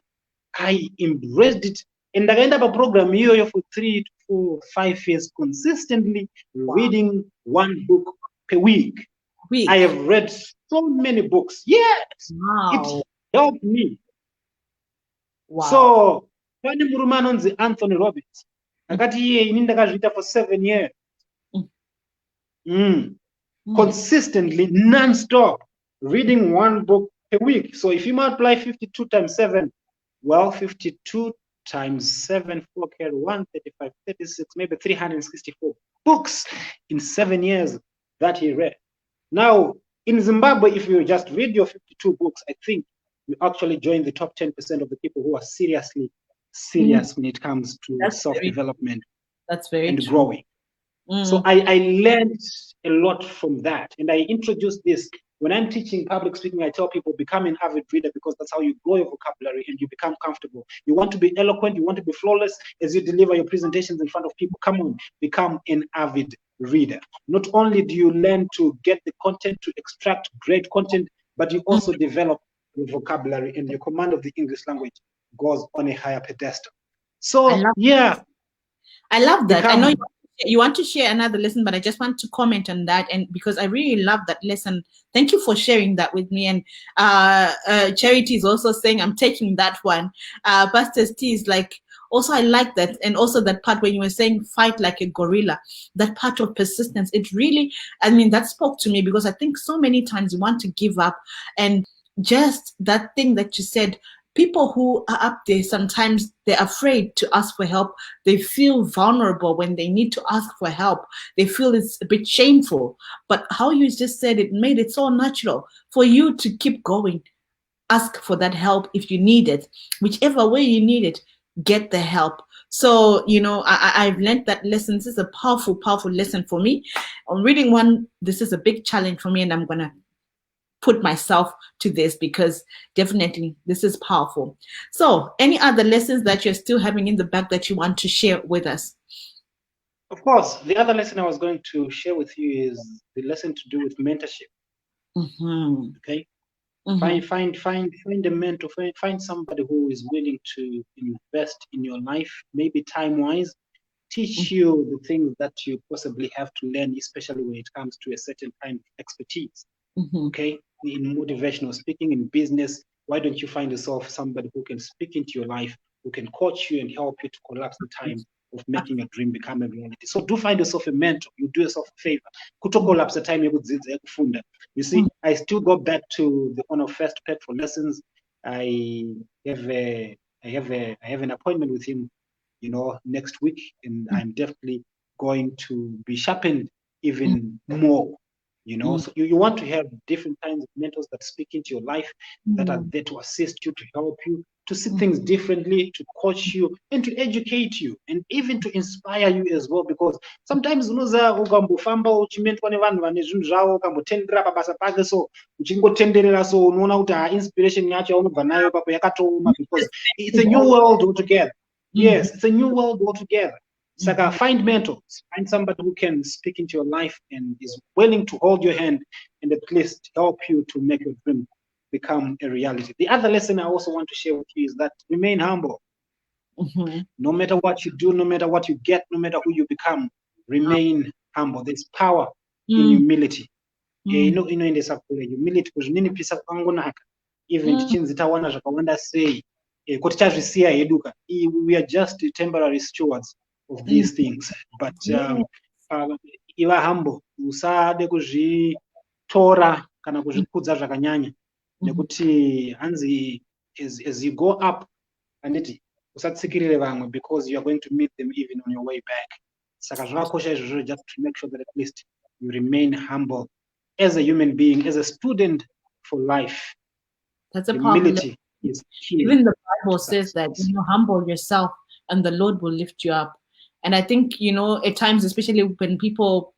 I embraced it. And ndakaenda paprogram iyoyo for 3 to 5 years consistently Wow. reading one book per week. Week. I have read so many books. Yes, it Wow. helped me. Wow. So pane murume anonzi Anthony Robbins akati iye ini ndakazviita for 7 years consistently non-stop reading one book per week. So if you multiply 52 times 7, well, 52 times 7, 4 carry 1, 35, 36, maybe 364 books in 7 years that he read. Now, in Zimbabwe, if you just read your 52 books, I think you actually join the top 10% of the people who are serious when it comes to That's very self-development. That's very and true. growing. So I learned a lot from that. And I introduced this. When I'm teaching public speaking, I tell people become an avid reader, because that's how you grow your vocabulary and you become comfortable. You want to be eloquent, you want to be flawless as you deliver your presentations in front of people. Come on, become an avid reader. Not only do you learn to get the content, to extract great content, but you also develop your vocabulary, and your command of the English language goes on a higher pedestal. So I love that. I know become. you want to share another lesson, but I just want to comment on that, and because I really love that lesson. Thank you for sharing that with me. And Charity is also saying, I'm taking that one. Pastor T is like, also I like that, and also that part when you were saying fight like a gorilla, that part of persistence. It really, I mean, that spoke to me, because I think so many times you want to give up, and just that thing that you said. People who are up there, sometimes they're afraid to ask for help. They feel vulnerable when they need to ask for help. They feel it's a bit shameful. But how you just said it made it so natural for you to keep going. Ask for that help if you need it. Whichever way you need it, get the help. So, I've learned that lesson. This is a powerful, powerful lesson for me. I'm reading one. This is a big challenge for me, and I'm going to put myself to this, because definitely this is powerful. So any other lessons that you're still having in the back that you want to share with us? Of course, the other lesson I was going to share with you is the lesson to do with mentorship. Okay, find a mentor, find somebody who is willing to invest in your life, maybe time-wise, teach you the things that you possibly have to learn, especially when it comes to a certain kind of expertise. Okay, in motivational speaking, in business, why don't you find yourself somebody who can speak into your life, who can coach you and help you to collapse the time of making your dream become a reality? So do find yourself a mentor. You do yourself a favor. Collapse the time. You see, I still go back to the Honor First Pet for lessons. I have an appointment with him, next week, and I'm definitely going to be sharpened even more. So you want to have different kinds of mentors that speak into your life, that are there to assist you, to help you, to see things differently, to coach you, and to educate you, and even to inspire you as well. Because sometimes ukambofamba uchimentwa nevanhu vane zvinhu zvavo, ukambotendera pabasa pake, so uchingotenderera, so unoona kuti inspiration yacho yaunobva nayo papo yakatooma, because it's a new world altogether. Yes, it's a new world altogether. Saka, find mentors, find somebody who can speak into your life and is willing to hold your hand and at least help you to make your dream become a reality. The other lesson I also want to share with you is that remain humble. No matter what you do, no matter what you get, no matter who you become, remain humble. There's power in humility. Inoendesa kure humility, kuzvininipisa kwangonaka, even tichinzi tawana zvakawanda sei, kuti tazvisiya heduka. We are just temporary stewards of these things, but iva humble, usade kuzvitora kana kuzvikudza zvakanyanya, nekuti hanzi as you go up, anditi usatsikirire vamwe, because you are going to meet them even on your way back. Saka zvakakosha izvozvo, just to make sure that at least you remain humble as a human being, as a student for life. That's a humility is key. Even the Bible says that, humble yourself and the Lord will lift you up. And I think, at times, especially when people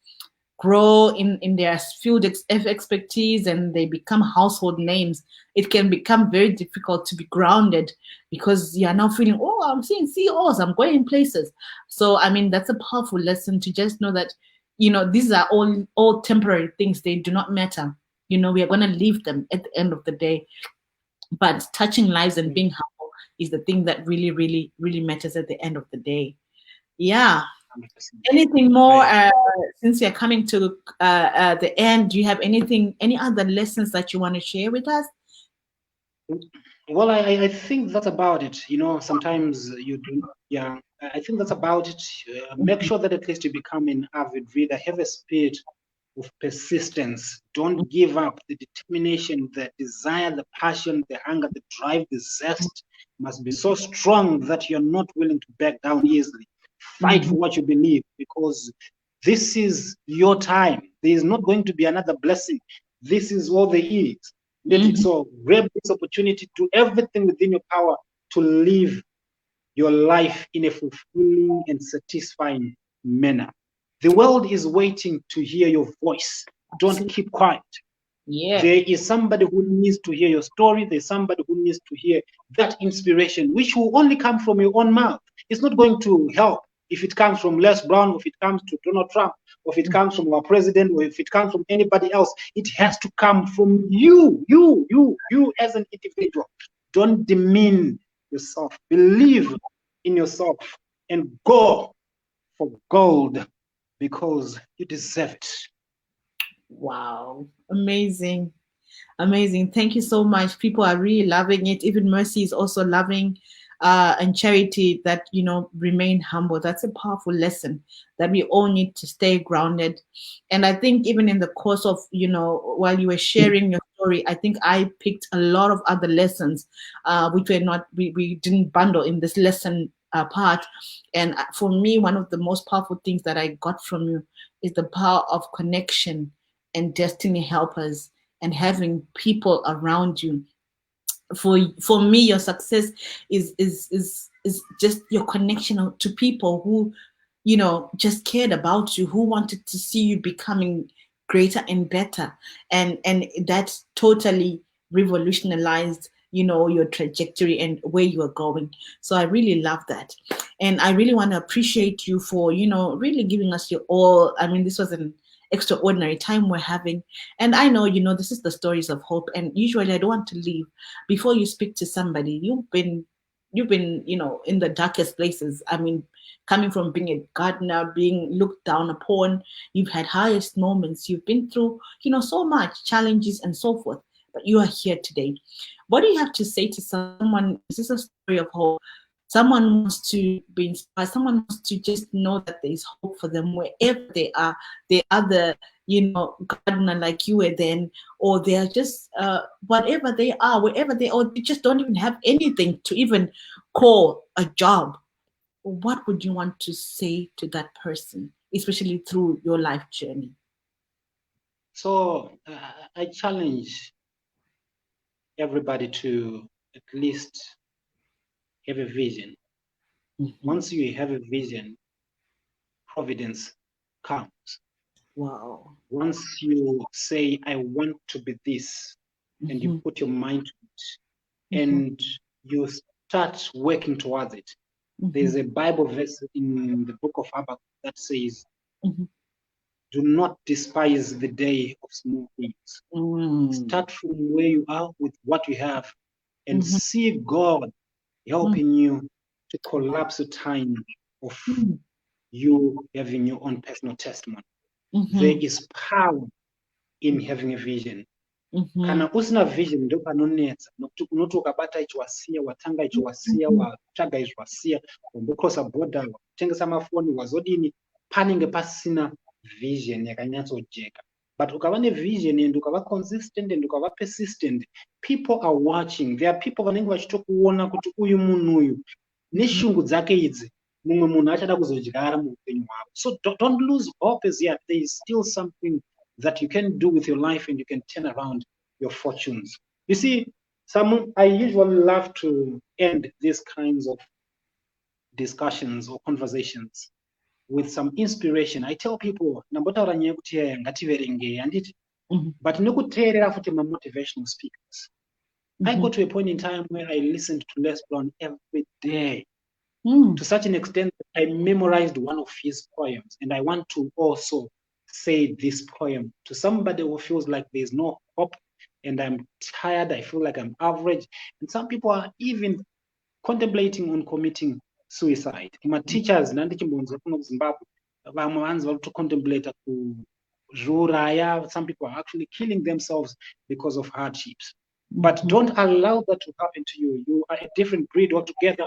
grow in their field of expertise and they become household names, it can become very difficult to be grounded, because you are now feeling, I'm seeing CEOs, I'm going places. So, I mean, that's a powerful lesson to just know that, these are all temporary things. They do not matter. We are going to leave them at the end of the day. But touching lives and being humble is the thing that really, really, really matters at the end of the day. Yeah. 100%. Anything more, since you're coming to the end, do you have any other lessons that you want to share with us? Well, I think that's about it. Sometimes you do. Yeah, I think that's about it. Make sure that at least you become an avid reader. Have a spirit of persistence. Don't give up. The determination, the desire, the passion, the hunger, the drive, the zest must be so strong that you're not willing to back down easily. Fight for what you believe, because this is your time. There is not going to be another blessing. This is all there is. So grab this opportunity, do everything within your power to live your life in a fulfilling and satisfying manner. The world is waiting to hear your voice. Don't keep quiet. Yeah. There is somebody who needs to hear your story. There's somebody who needs to hear that inspiration, which will only come from your own mouth. It's not going to help if it comes from Les Brown, or if it comes to Donald Trump, or if it comes from our president, or if it comes from anybody else. It has to come from you as an individual. Don't demean yourself. Believe in yourself and go for gold because you deserve it. Wow. Amazing. Amazing. Thank you so much. People are really loving it. Even Mercy is also loving, and Charity, that, remain humble. That's a powerful lesson that we all need to stay grounded. And I think even in the course of, while you were sharing your story, I think I picked a lot of other lessons, which were not, we didn't bundle in this lesson part. And for me, one of the most powerful things that I got from you is the power of connection and destiny helpers and having people around you. For me, your success is just your connection to people who, just cared about you, who wanted to see you becoming greater and better, and that totally revolutionized, your trajectory and where you are going. So I really love that, and I really want to appreciate you for, really giving us your all. I mean, this was an extraordinary time we're having, and I know, this is the stories of hope, and usually I don't want to leave before you speak to somebody. You've been in the darkest places. I mean, coming from being a gardener, being looked down upon, you've had highest moments, you've been through, so much challenges and so forth, but you are here today. What do you have to say to someone? This is a story of hope. Someone wants to be inspired, someone wants to just know that there's hope for them wherever they are. They are the, gardener like you were then, or they are just whatever they are, wherever they are, they just don't even have anything to even call a job. What would you want to say to that person, especially through your life journey? So I challenge everybody to at least have a vision. Once you have a vision, providence comes. Wow. Once you say, I want to be this, and you put your mind to it, and you start working towards it. There's a Bible verse in the book of Habakkuk that says, do not despise the day of small things. Start from where you are with what you have, and see God helping you to collapse the time of you having your own personal testimony. There is power in having a vision. Kana usina vision ndo panonetsa, nokuti unoti ukabata ichi wasiya, watanga ichi wasiya, watsvaga izvi wasiya, wambokrosa bhodha, wakutengesa mafoni, wazodini, panenge pasina vision yakanyatsojeka. But ukava nevision and ukava consistent and ukava persistent, people are watching. There are people vanenge vachitokuona kuti uyu munhu uyu neshungu dzake idzi mumwe munhu achada kuzodyara muupenyu hwavo. So don't lose hope as yet. There is still something that you can do with your life, and you can turn around your fortunes. You see, I usually love to end these kinds of discussions or conversations with some inspiration. I tell people, nambotaura nyaya kuti ngativerenge handiti, but nekuteerera futi motivational speakers. I got to a point in time where I listened to Les Brown every day. To such an extent that I memorized one of his poems, and I want to also say this poem to somebody who feels like there's no hope and I'm tired, I feel like I'm average, and some people are even contemplating on committing suicide. My teachers, Zimbabwe, to contemplate some people are actually killing themselves because of hardships. But don't allow that to happen to you. You are a different breed altogether.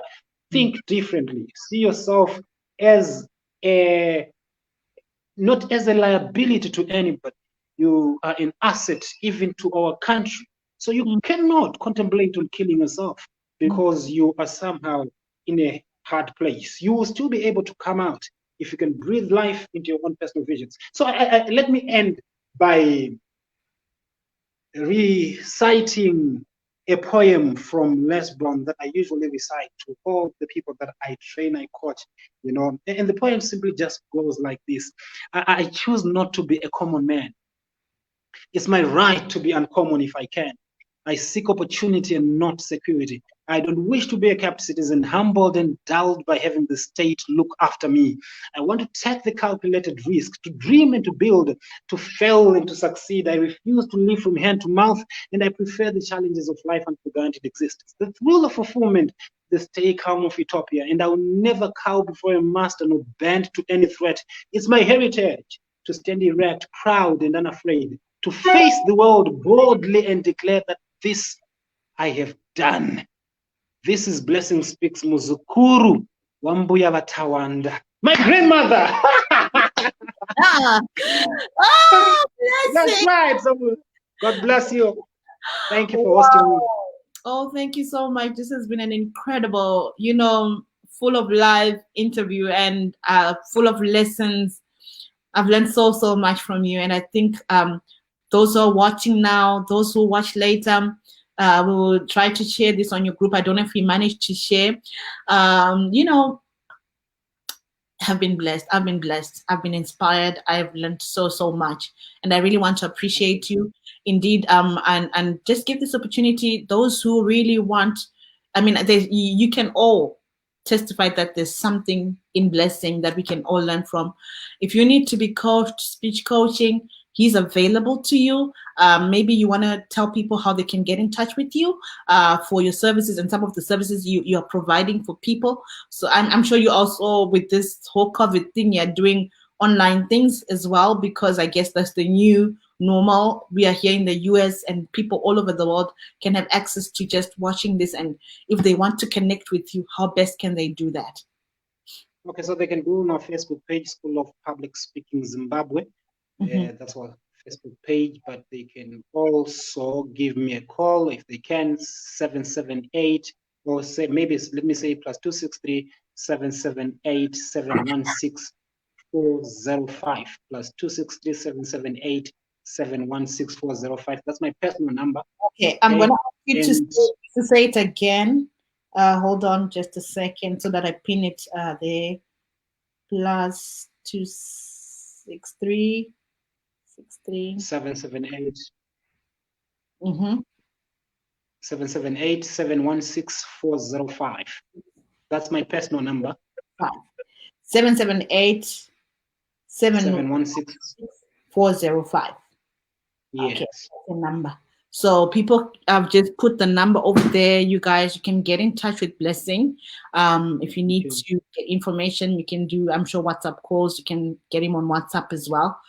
Think differently. See yourself as not as a liability to anybody. You are an asset even to our country. So you cannot contemplate on killing yourself because you are somehow in a hard place. You will still be able to come out if you can breathe life into your own personal visions. So let me end by reciting a poem from Les Brown that I usually recite to all the people that I train, I coach, and the poem simply just goes like this. I choose not to be a common man. It's my right to be uncommon if I can. I seek opportunity and not security. I don't wish to be a kept citizen, humbled and dulled by having the state look after me. I want to take the calculated risk, to dream and to build, to fail and to succeed. I refuse to live from hand to mouth, and I prefer the challenges of life unto guaranteed existence. The thrill of fulfillment, the stay calm of utopia, and I will never cow before a master nor bend to any threat. It's my heritage to stand erect, proud and unafraid, to face the world boldly and declare that this I have done. This is Blessing Speaks Muzukuru Wambuya Watawanda. My grandmother. Ah, That's right. God bless you. Thank you for hosting me. Oh, thank you so much. This has been an incredible, full of live interview and full of lessons. I've learned so much from you, and I think those who are watching now, those who watch later, we will try to share this on your group. I don't know if we managed to share. Have been blessed. I've been blessed. I've been inspired. I've learned so much, and I really want to appreciate you, indeed. And just give this opportunity. Those who really want, I mean, you can all testify that there's something in Blessing that we can all learn from. If you need to be coached, speech coaching, he's available to you. Maybe you want to tell people how they can get in touch with you for your services and some of the services you are providing for people. So I'm sure you also, with this whole COVID thing, you're doing online things as well, because I guess that's the new normal. We are here in the US, and people all over the world can have access to just watching this. And if they want to connect with you, how best can they do that? Okay, so they can go on our Facebook page, School of Public Speaking Zimbabwe. That's our Facebook page, but they can also give me a call if they can, 778, or say maybe, let me say, +263 778 716 405, +263 778 716 405. That's my personal number. Okay, I'm gonna ask you to say it again. Hold on just a second so that I pin it there. +263 778 mm-hmm. 778 716 405. That's my personal number. 778 716 405. Yes. Okay, that's the number. So people have just put the number over there. You guys, you can get in touch with Blessing. If you need to get information, you can do, I'm sure, WhatsApp calls. You can get him on WhatsApp as well.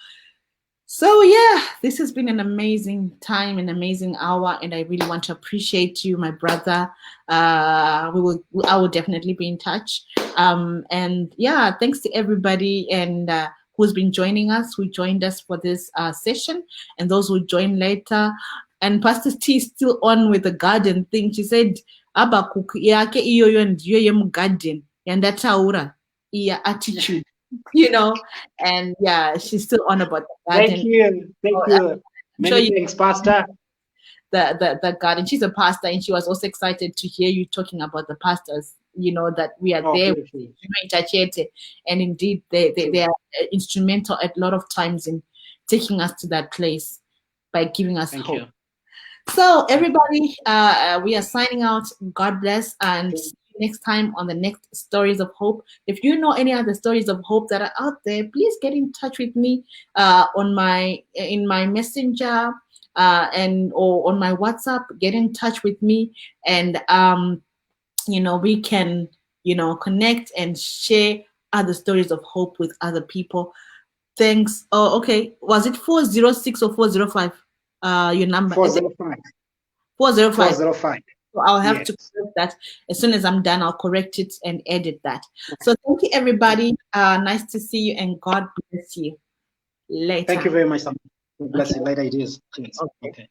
So yeah, this has been an amazing time, an amazing hour, and I really want to appreciate you, my brother. I will definitely be in touch. And yeah, thanks to everybody and who's been joining us, who joined us for this session, and those who join later. And Pastor T is still on with the garden thing. She said, "Abakuku yake iyo ndiyo yemu garden yandataura iya attitude." And yeah, she's still on about the garden. Thank you. Many thanks, Pastor. The garden. She's a pastor, and she was also excited to hear you talking about the pastors. That we are there, and indeed they are instrumental at a lot of times in taking us to that place by giving us hope. You. So everybody, we are signing out. God bless, and see you next time on the next Stories of Hope. If you know any other stories of hope that are out there, please get in touch with me in my messenger or on my WhatsApp. Get in touch with me, and we can connect and share other stories of hope with other people. Thanks. Oh, okay. Was it 406 or 405? Your number. 405. 405. 405. So I'll have to correct that as soon as I'm done. I'll correct it and edit that. So thank you, everybody. Nice to see you, and God bless you. Later. Thank you very much. God bless you. Later it is. Cheers. Okay.